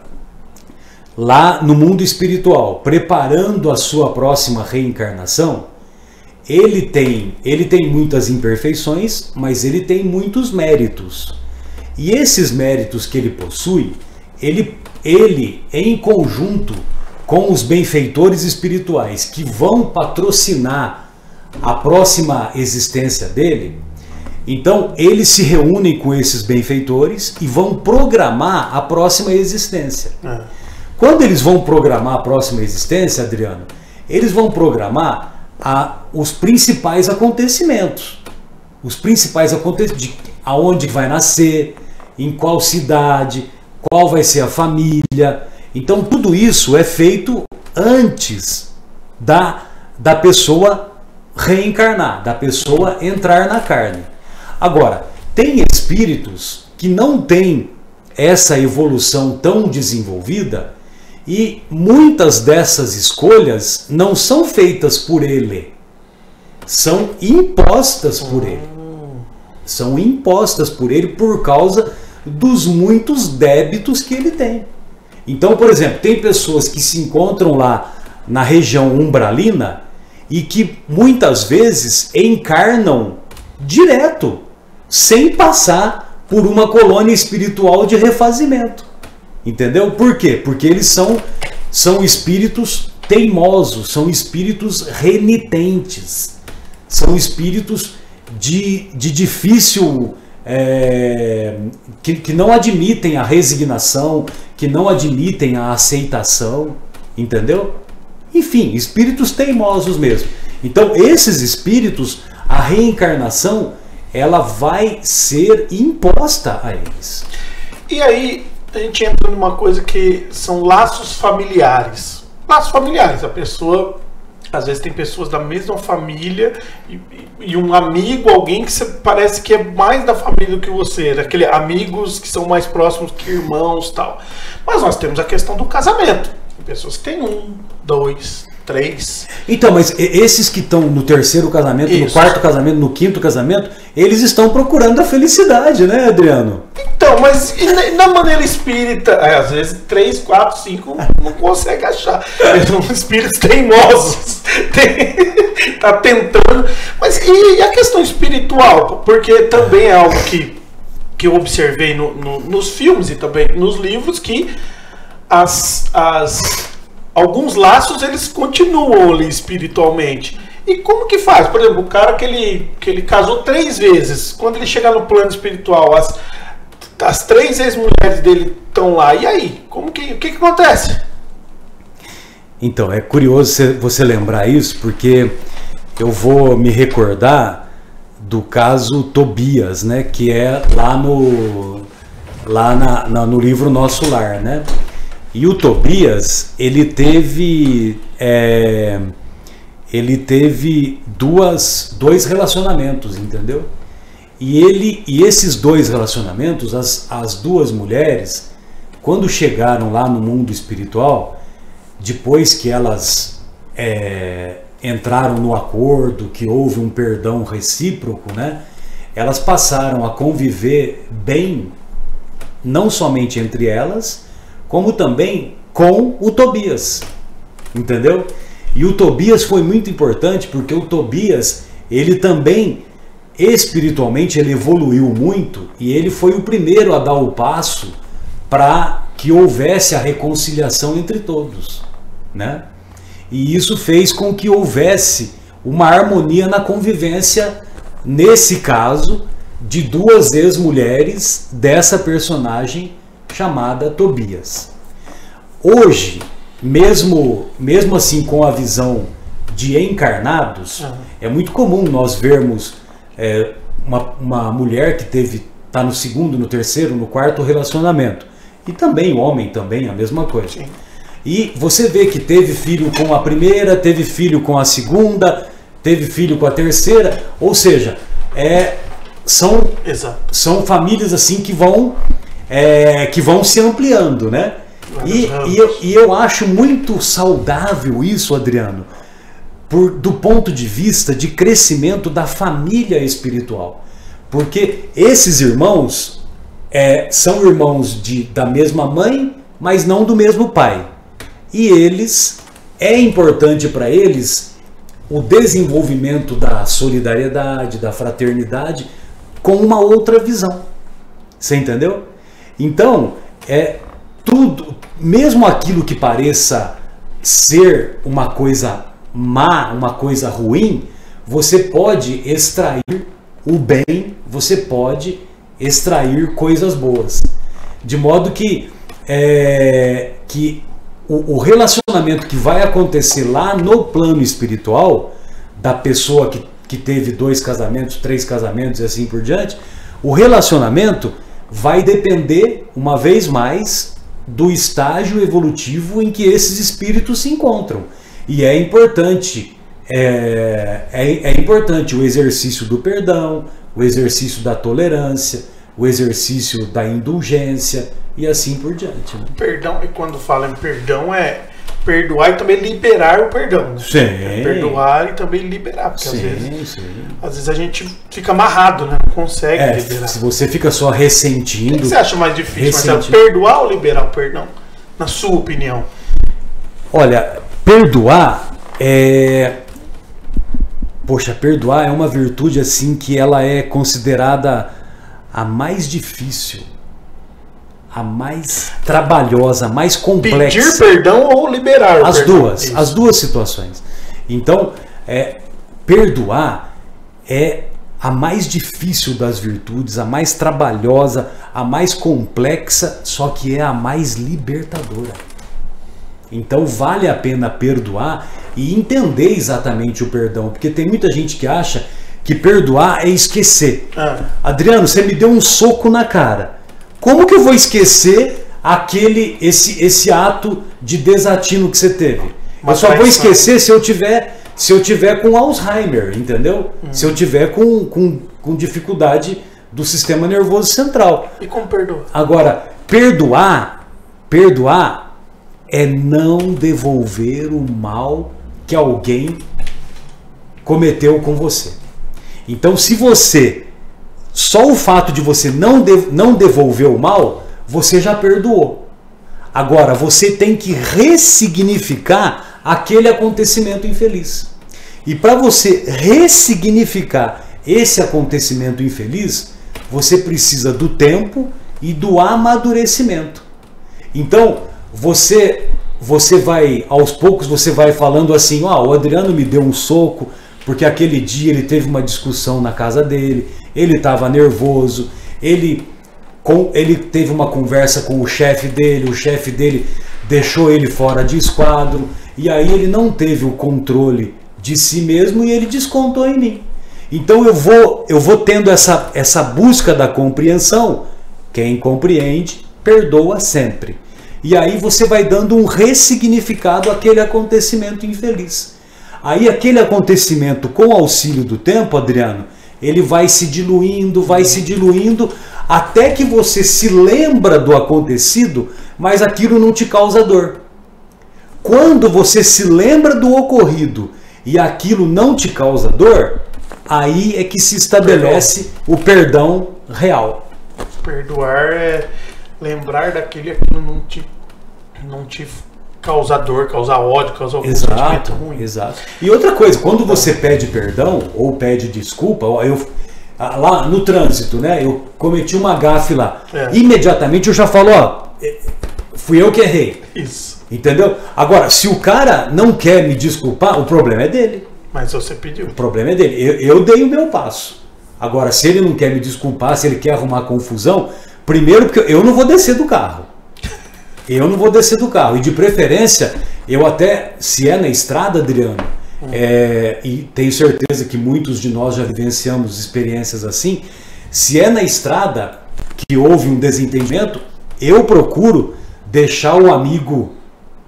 lá no mundo espiritual, preparando a sua próxima reencarnação, ele tem muitas imperfeições, mas ele tem muitos méritos. E esses méritos que ele possui, ele em conjunto com os benfeitores espirituais que vão patrocinar a próxima existência dele, então eles se reúnem com esses benfeitores e vão programar a próxima existência. Quando eles vão programar a próxima existência, Adriano, eles vão programar os principais acontecimentos. Os principais acontecimentos, aonde vai nascer, em qual cidade, qual vai ser a família. Então tudo isso é feito antes da pessoa reencarnar, da pessoa entrar na carne. Agora, tem espíritos que não têm essa evolução tão desenvolvida E muitas dessas escolhas não são feitas por ele, são impostas por ele. São impostas por ele por causa dos muitos débitos que ele tem. Então, por exemplo, tem pessoas que se encontram lá na região umbralina e que muitas vezes encarnam direto, sem passar por uma colônia espiritual de refazimento. Entendeu? Por quê? Porque eles são espíritos teimosos, são espíritos renitentes, são espíritos de difícil... que não admitem a resignação, que não admitem a aceitação, entendeu? Enfim, espíritos teimosos mesmo. Então, esses espíritos, a reencarnação, ela vai ser imposta a eles. E aí, a gente entra numa coisa que são laços familiares. Laços familiares, a pessoa... Às vezes tem pessoas da mesma família e um amigo, alguém que parece que é mais da família do que você, daquele amigos que são mais próximos que irmãos, tal. Mas nós temos a questão do casamento. Tem pessoas que têm 1, 2, 3. Então, mas esses que estão no terceiro casamento, no quarto casamento, no quinto casamento, eles estão procurando a felicidade, né, Adriano? Então, mas e na maneira espírita, às vezes 3, 4, 5 não consegue achar. São espíritos teimosos. Tá tentando. Mas e a questão espiritual? Porque também é algo que eu observei nos filmes e também nos livros, que alguns laços eles continuam ali espiritualmente. E como que faz? Por exemplo, o cara que ele casou 3 vezes, quando ele chegar no plano espiritual, as 3 ex-mulheres dele estão lá. E aí? O que acontece? Então, é curioso você lembrar isso, porque eu vou me recordar do caso Tobias, né, que é lá no livro Nosso Lar, né? E o Tobias, ele teve dois relacionamentos, entendeu? E esses 2 relacionamentos, as 2 mulheres, quando chegaram lá no mundo espiritual, depois que elas entraram no acordo, que houve um perdão recíproco, né? Elas passaram a conviver bem, não somente entre elas, como também com o Tobias, entendeu? E o Tobias foi muito importante, porque o Tobias, ele também, espiritualmente, ele evoluiu muito, e ele foi o primeiro a dar o passo para que houvesse a reconciliação entre todos, né? E isso fez com que houvesse uma harmonia na convivência, nesse caso, de 2 ex-mulheres dessa personagem chamada Tobias. Hoje, mesmo assim com a visão de encarnados, é muito comum nós vermos uma mulher que está no 2º, no 3º, no 4º relacionamento. E também o homem também, a mesma coisa. Sim. E você vê que teve filho com a primeira, teve filho com a segunda, teve filho com a terceira, ou seja, são famílias assim que vão se ampliando, né? E eu acho muito saudável isso, Adriano, do ponto de vista de crescimento da família espiritual. Porque esses irmãos são irmãos da mesma mãe, mas não do mesmo pai. E é importante para eles o desenvolvimento da solidariedade, da fraternidade, com uma outra visão. Você entendeu? Então, tudo, mesmo aquilo que pareça ser uma coisa má, uma coisa ruim, você pode extrair o bem, você pode extrair coisas boas. De modo que o relacionamento que vai acontecer lá no plano espiritual, da pessoa que teve 2 casamentos, 3 casamentos e assim por diante, o relacionamento vai depender, uma vez mais, do estágio evolutivo em que esses espíritos se encontram. E é importante o exercício do perdão, o exercício da tolerância, o exercício da indulgência e assim por diante. Né? Perdão, e quando fala em perdão é perdoar e também liberar o perdão. Né? Sim. É perdoar e também liberar, porque Sim. às vezes a gente fica amarrado, né? Não consegue liberar. Se você fica só ressentindo... O que você acha mais difícil, Marcelo? Perdoar ou liberar o perdão? Na sua opinião? Olha, perdoar Poxa, perdoar é uma virtude assim que ela é considerada a mais difícil, a mais trabalhosa, a mais complexa. Pedir perdão ou liberar o perdão? As duas situações. Então, perdoar é a mais difícil das virtudes, a mais trabalhosa, a mais complexa, só que é a mais libertadora. Então vale a pena perdoar e entender exatamente o perdão, porque tem muita gente que acha que perdoar é esquecer. Adriano, você me deu um soco na cara. Como que eu vou esquecer esse ato de desatino que você teve? Eu só vou esquecer se eu tiver com Alzheimer, entendeu? Se eu tiver com dificuldade do sistema nervoso central. E como perdoar? Agora, perdoar é não devolver o mal que alguém cometeu com você. Então, se só o fato de você não devolver o mal, você já perdoou. Agora, você tem que ressignificar aquele acontecimento infeliz. E para você ressignificar esse acontecimento infeliz, você precisa do tempo e do amadurecimento. Então, você vai, aos poucos, você vai falando assim, o Adriano me deu um soco, porque aquele dia ele teve uma discussão na casa dele, ele estava nervoso, ele teve uma conversa com o chefe dele deixou ele fora de esquadro, e aí ele não teve o controle de si mesmo e ele descontou em mim. Então eu vou tendo essa busca da compreensão. Quem compreende, perdoa sempre. E aí você vai dando um ressignificado àquele acontecimento infeliz. Aí aquele acontecimento, com o auxílio do tempo, Adriano, ele vai se diluindo, até que você se lembra do acontecido, mas aquilo não te causa dor. Quando você se lembra do ocorrido e aquilo não te causa dor, aí é que se estabelece o perdão real. Perdoar é lembrar daquilo que não te causa dor, causa ódio, causa algum sentimento ruim. Exato. E outra coisa, quando você pede perdão ou pede desculpa, lá no trânsito, né? Eu cometi uma gafe lá. Imediatamente eu já falo, fui eu que errei. Isso. Entendeu? Agora, se o cara não quer me desculpar, o problema é dele. Mas você pediu. O problema é dele. Eu dei o meu passo. Agora, se ele não quer me desculpar, se ele quer arrumar confusão, primeiro porque eu não vou descer do carro. E de preferência, eu até, se é na estrada, Adriano, e tenho certeza que muitos de nós já vivenciamos experiências assim, se é na estrada que houve um desentendimento, eu procuro deixar o amigo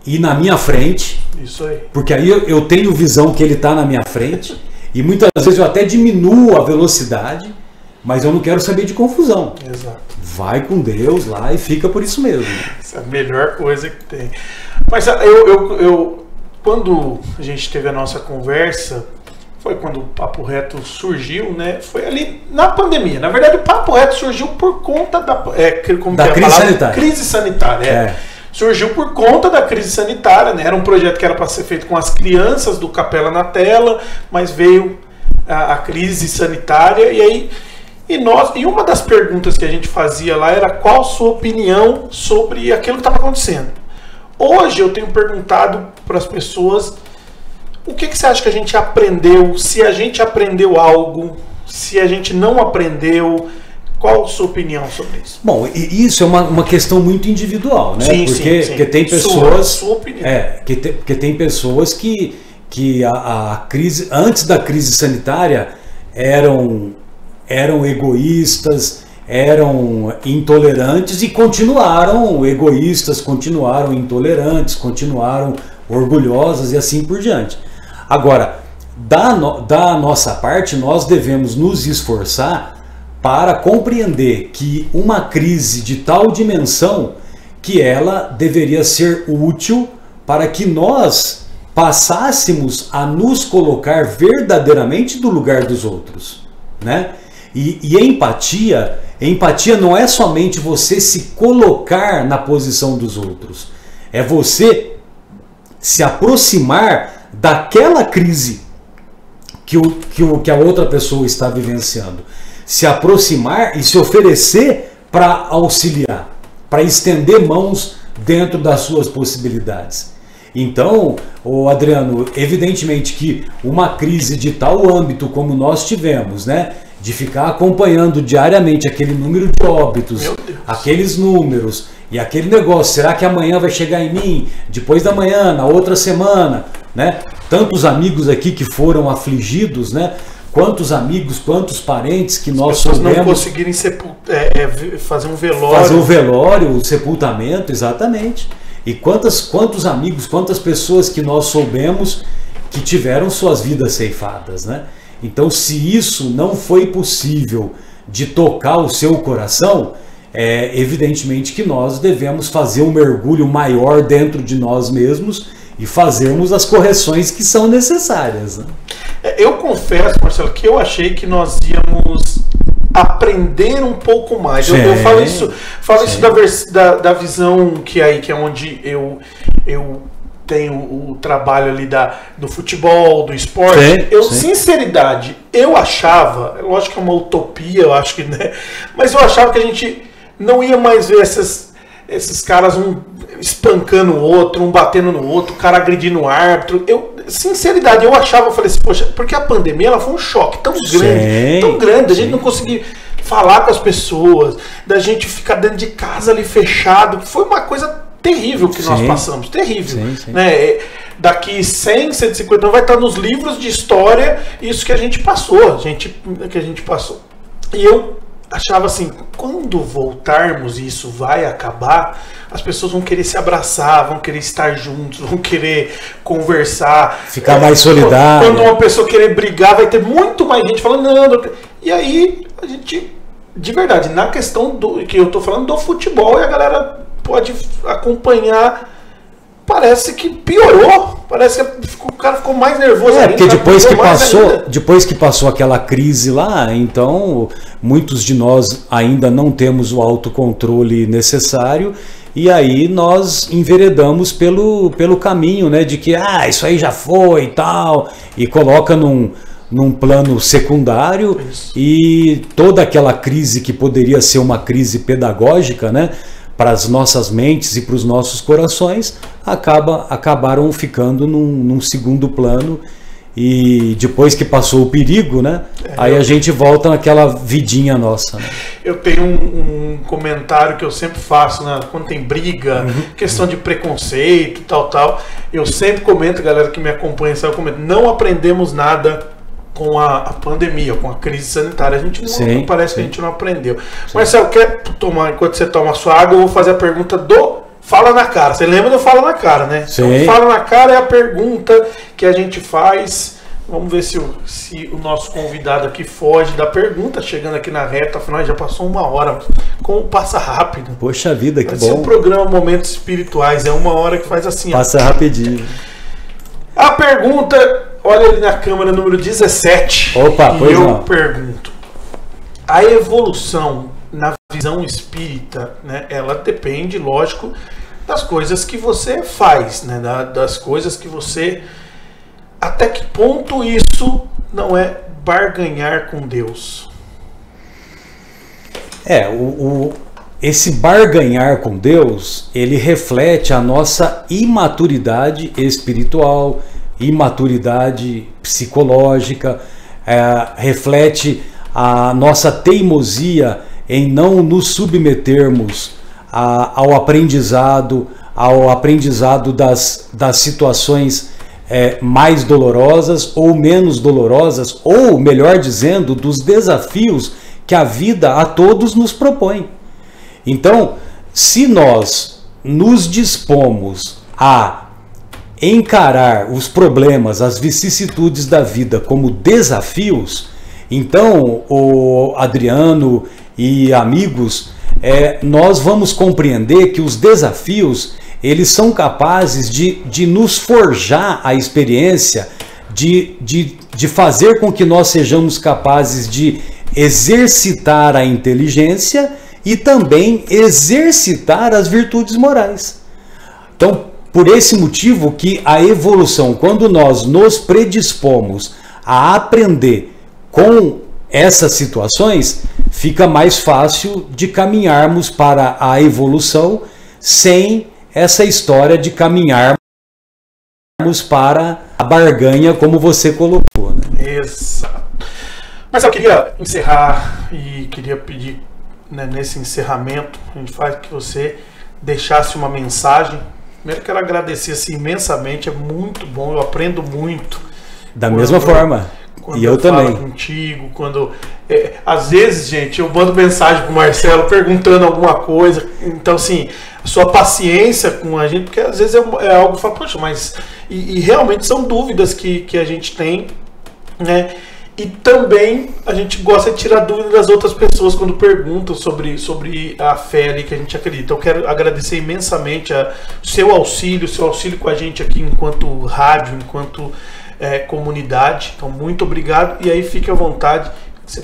ir na minha frente. Isso aí. Porque aí eu tenho visão que ele está na minha frente, e muitas vezes eu até diminuo a velocidade, mas eu não quero saber de confusão. Exato. Vai com Deus lá e fica por isso mesmo. Essa é a melhor coisa que tem. Mas quando a gente teve a nossa conversa, foi quando o Papo Reto surgiu, né? Foi ali na pandemia. Na verdade, o Papo Reto surgiu por conta da crise sanitária. Surgiu por conta da crise sanitária, né? Era um projeto que era para ser feito com as crianças do Capela na Tela, mas veio a crise sanitária e uma das perguntas que a gente fazia lá era qual a sua opinião sobre aquilo que estava acontecendo. Hoje eu tenho perguntado para as pessoas o que você acha que a gente aprendeu, se a gente aprendeu algo, se a gente não aprendeu. Qual a sua opinião sobre isso? Bom, isso é uma questão muito individual, né? Sim, porque tem pessoas. Sua opinião. Porque tem pessoas que a crise, antes da crise sanitária, eram egoístas, eram intolerantes e continuaram egoístas, continuaram intolerantes, continuaram orgulhosas e assim por diante. Agora, da nossa parte, nós devemos nos esforçar para compreender que uma crise de tal dimensão que ela deveria ser útil para que nós passássemos a nos colocar verdadeiramente do lugar dos outros, né? E empatia não é somente você se colocar na posição dos outros, é você se aproximar daquela crise que a outra pessoa está vivenciando, se aproximar e se oferecer para auxiliar, para estender mãos dentro das suas possibilidades. Então, Adriano, evidentemente que uma crise de tal âmbito como nós tivemos, né, de ficar acompanhando diariamente aquele número de óbitos, aqueles números e aquele negócio, será que amanhã vai chegar em mim, depois da manhã, na outra semana, né? Tantos amigos aqui que foram afligidos, né? Quantos amigos, quantos parentes que nós soubemos não conseguirem fazer um velório. Fazer o velório, o sepultamento, exatamente. E quantos amigos, quantas pessoas que nós soubemos que tiveram suas vidas ceifadas, né? Então, se isso não foi possível de tocar o seu coração, evidentemente que nós devemos fazer um mergulho maior dentro de nós mesmos e fazermos as correções que são necessárias, né? Eu confesso, Marcelo, que eu achei que nós íamos aprender um pouco mais. Eu falo isso da visão que é onde eu tenho o trabalho ali do futebol, do esporte. Sinceridade, eu achava, lógico que é uma utopia, eu acho que, né? Mas eu achava que a gente não ia mais ver esses caras, um espancando o outro, um batendo no outro, o cara agredindo o árbitro. Sinceridade, eu falei assim, poxa, porque a pandemia ela foi um choque tão grande, a gente não conseguia falar com as pessoas, da gente ficar dentro de casa ali fechado, foi uma coisa terrível que nós passamos, terrível, né? Daqui 100, 150 anos vai estar nos livros de história isso que a gente passou, E eu achava assim, quando voltarmos e isso vai acabar, as pessoas vão querer se abraçar, vão querer estar juntos, vão querer conversar. Ficar mais solidário. Quando uma pessoa querer brigar, vai ter muito mais gente falando, não. E aí, a gente, de verdade, na questão que eu tô falando do futebol, e a galera pode acompanhar, parece que piorou. Parece que o cara ficou mais nervoso. Porque depois que passou aquela crise lá, então muitos de nós ainda não temos o autocontrole necessário e aí nós enveredamos pelo caminho, né, de que isso aí já foi e tal, e coloca num plano secundário. Isso. E toda aquela crise que poderia ser uma crise pedagógica, né, para as nossas mentes e para os nossos corações, acabaram ficando num segundo plano, e depois que passou o perigo, né, aí a gente volta naquela vidinha nossa, né? Eu tenho um comentário que eu sempre faço, né, quando tem briga, questão de preconceito, tal, eu sempre comento, galera que me acompanha sabe, eu comento, não aprendemos nada com a pandemia, com a crise sanitária. A gente não, parece que a gente não aprendeu. Marcelo, quer tomar, enquanto você toma a sua água, eu vou fazer a pergunta do Fala na Cara. Você lembra do Fala na Cara, né? Então, Fala na Cara é a pergunta que a gente faz. Vamos ver se o nosso convidado aqui foge da pergunta, chegando aqui na reta, afinal já passou 1 hora. Como passa rápido. Poxa vida, que bom. Esse é um programa Momentos Espirituais, é 1 hora que faz assim. Passa rapidinho. A pergunta... Olha ali na câmera número 17. Opa, e eu pergunto: a evolução na visão espírita, né, ela depende, lógico, das coisas que você faz, né, das coisas que você... Até que ponto isso não é barganhar com Deus? Esse barganhar com Deus, ele reflete a nossa imaturidade espiritual, imaturidade psicológica, reflete a nossa teimosia em não nos submetermos ao aprendizado das situações mais dolorosas ou menos dolorosas, ou melhor dizendo, dos desafios que a vida a todos nos propõe. Então, se nós nos dispomos a encarar os problemas, as vicissitudes da vida como desafios, Então, o Adriano e amigos, nós vamos compreender que os desafios, eles são capazes de nos forjar a experiência, de fazer com que nós sejamos capazes de exercitar a inteligência e também exercitar as virtudes morais. Então, por esse motivo que a evolução, quando nós nos predispomos a aprender com essas situações, fica mais fácil de caminharmos para a evolução sem essa história de caminharmos para a barganha, como você colocou, né? Exato. Mas eu queria encerrar e queria pedir, né, nesse encerramento, a gente faz que você deixasse uma mensagem. Primeiro quero agradecer assim, imensamente, é muito bom, eu aprendo muito. Da mesma forma. E eu também. Falo contigo, quando às vezes, gente, eu mando mensagem pro Marcelo perguntando alguma coisa. Então, assim, a sua paciência com a gente, porque às vezes é algo que fala, poxa, mas e realmente são dúvidas que a gente tem, né? E também a gente gosta de tirar dúvidas das outras pessoas quando perguntam sobre a fé ali que a gente acredita. Então, eu quero agradecer imensamente o seu auxílio com a gente aqui enquanto rádio, enquanto comunidade. Então, muito obrigado. E aí, fique à vontade que você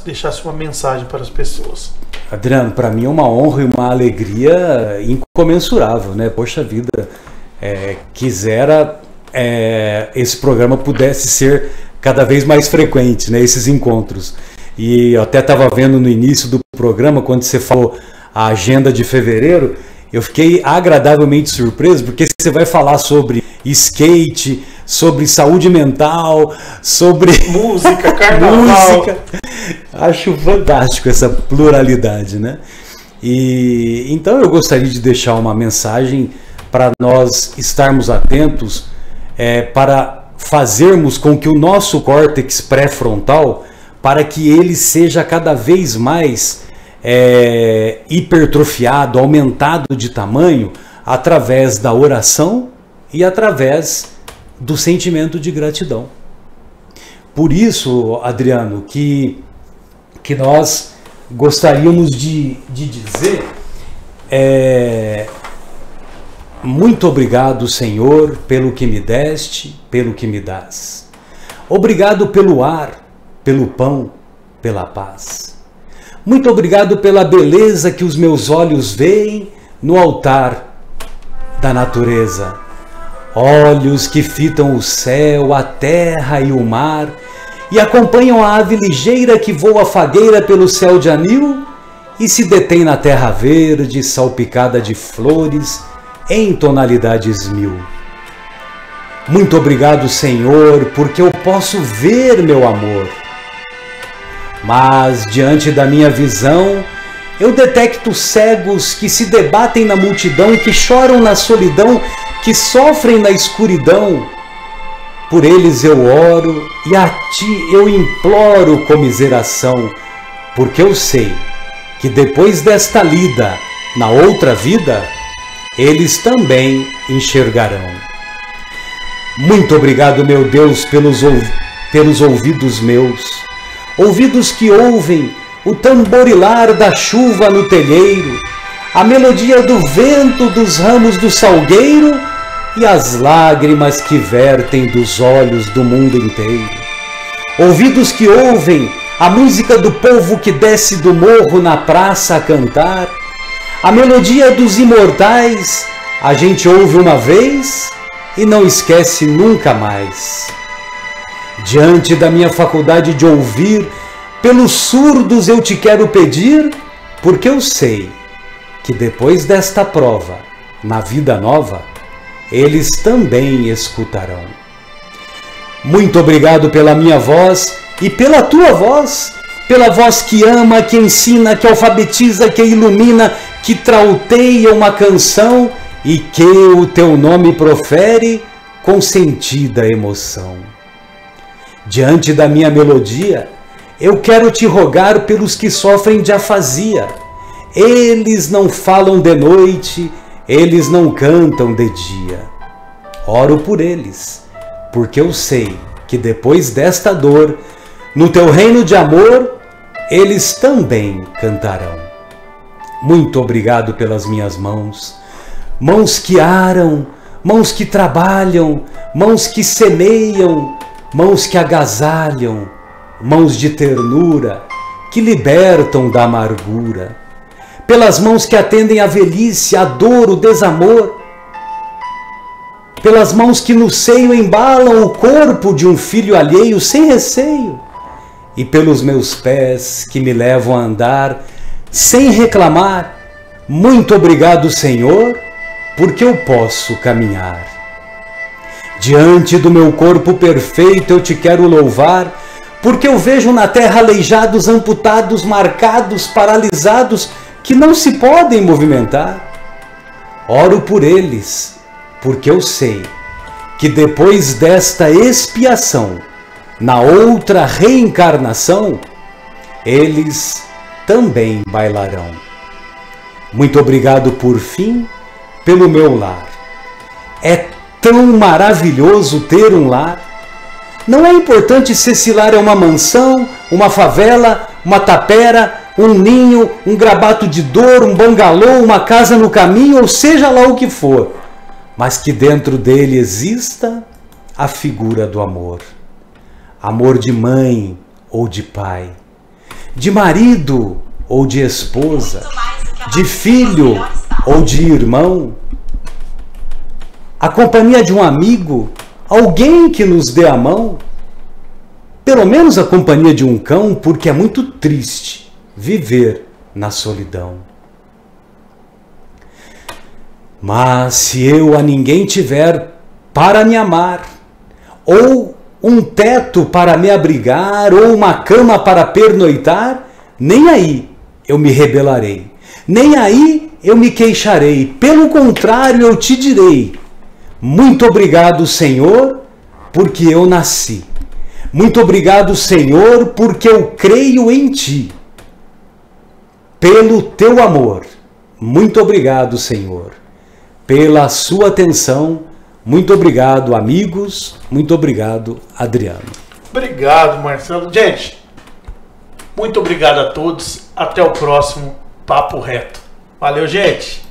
deixasse uma mensagem para as pessoas. Adriano, para mim é uma honra e uma alegria incomensurável, né? Poxa vida, quisera esse programa pudesse ser cada vez mais frequente, né, esses encontros. E eu até estava vendo no início do programa, quando você falou a agenda de fevereiro, eu fiquei agradavelmente surpreso, porque você vai falar sobre skate, sobre saúde mental, sobre música, carnaval. Música. Acho fantástico essa pluralidade, né? E então eu gostaria de deixar uma mensagem para nós estarmos atentos, para fazermos com que o nosso córtex pré-frontal, para que ele seja cada vez mais hipertrofiado, aumentado de tamanho, através da oração e através do sentimento de gratidão. Por isso, Adriano, que nós gostaríamos de dizer, muito obrigado, Senhor, pelo que me deste, pelo que me dás. Obrigado pelo ar, pelo pão, pela paz. Muito obrigado pela beleza que os meus olhos veem no altar da natureza. Olhos que fitam o céu, a terra e o mar e acompanham a ave ligeira que voa fagueira pelo céu de anil e se detém na terra verde, salpicada de flores, em tonalidades mil. Muito obrigado, Senhor, porque eu posso ver meu amor. Mas, diante da minha visão, eu detecto cegos que se debatem na multidão, que choram na solidão, que sofrem na escuridão. Por eles eu oro e a Ti eu imploro comiseração, porque eu sei que depois desta lida, na outra vida, eles também enxergarão. Muito obrigado, meu Deus, pelos ouvidos meus, ouvidos que ouvem o tamborilar da chuva no telheiro, a melodia do vento dos ramos do salgueiro e as lágrimas que vertem dos olhos do mundo inteiro. Ouvidos que ouvem a música do povo que desce do morro na praça a cantar, a melodia dos imortais, a gente ouve uma vez e não esquece nunca mais. Diante da minha faculdade de ouvir, pelos surdos eu te quero pedir, porque eu sei que depois desta prova, na vida nova, eles também escutarão. Muito obrigado pela minha voz e pela tua voz, pela voz que ama, que ensina, que alfabetiza, que ilumina, que trauteia uma canção e que o teu nome profere com sentida emoção. Diante da minha melodia, eu quero te rogar pelos que sofrem de afasia. Eles não falam de noite, eles não cantam de dia. Oro por eles, porque eu sei que depois desta dor No teu reino de amor, eles também cantarão. Muito obrigado pelas minhas mãos, mãos que aram, mãos que trabalham, mãos que semeiam, mãos que agasalham, mãos de ternura, que libertam da amargura, pelas mãos que atendem a velhice, a dor, o desamor, pelas mãos que no seio embalam o corpo de um filho alheio sem receio, e pelos meus pés que me levam a andar sem reclamar. Muito obrigado, Senhor, porque eu posso caminhar. Diante do meu corpo perfeito eu te quero louvar, porque eu vejo na terra aleijados, amputados, marcados, paralisados, que não se podem movimentar. Oro por eles, porque eu sei que depois desta expiação, na outra reencarnação, eles também bailarão. Muito obrigado por fim pelo meu lar. É tão maravilhoso ter um lar. Não é importante se esse lar é uma mansão, uma favela, uma tapera, um ninho, um grabato de dor, um bangalô, uma casa no caminho, ou seja lá o que for, mas que dentro dele exista a figura do amor. Amor de mãe ou de pai, de marido ou de esposa, de filho ou de irmão, a companhia de um amigo, alguém que nos dê a mão, pelo menos a companhia de um cão, porque é muito triste viver na solidão. Mas se eu a ninguém tiver para me amar, ou um teto para me abrigar, ou uma cama para pernoitar, nem aí eu me rebelarei, nem aí eu me queixarei. Pelo contrário, eu te direi: muito obrigado, Senhor, porque eu nasci. Muito obrigado, Senhor, porque eu creio em Ti. Pelo Teu amor, muito obrigado, Senhor. Pela sua atenção, muito obrigado, amigos. Muito obrigado, Adriano. Obrigado, Marcelo. Gente, muito obrigado a todos. Até o próximo Papo Reto. Valeu, gente.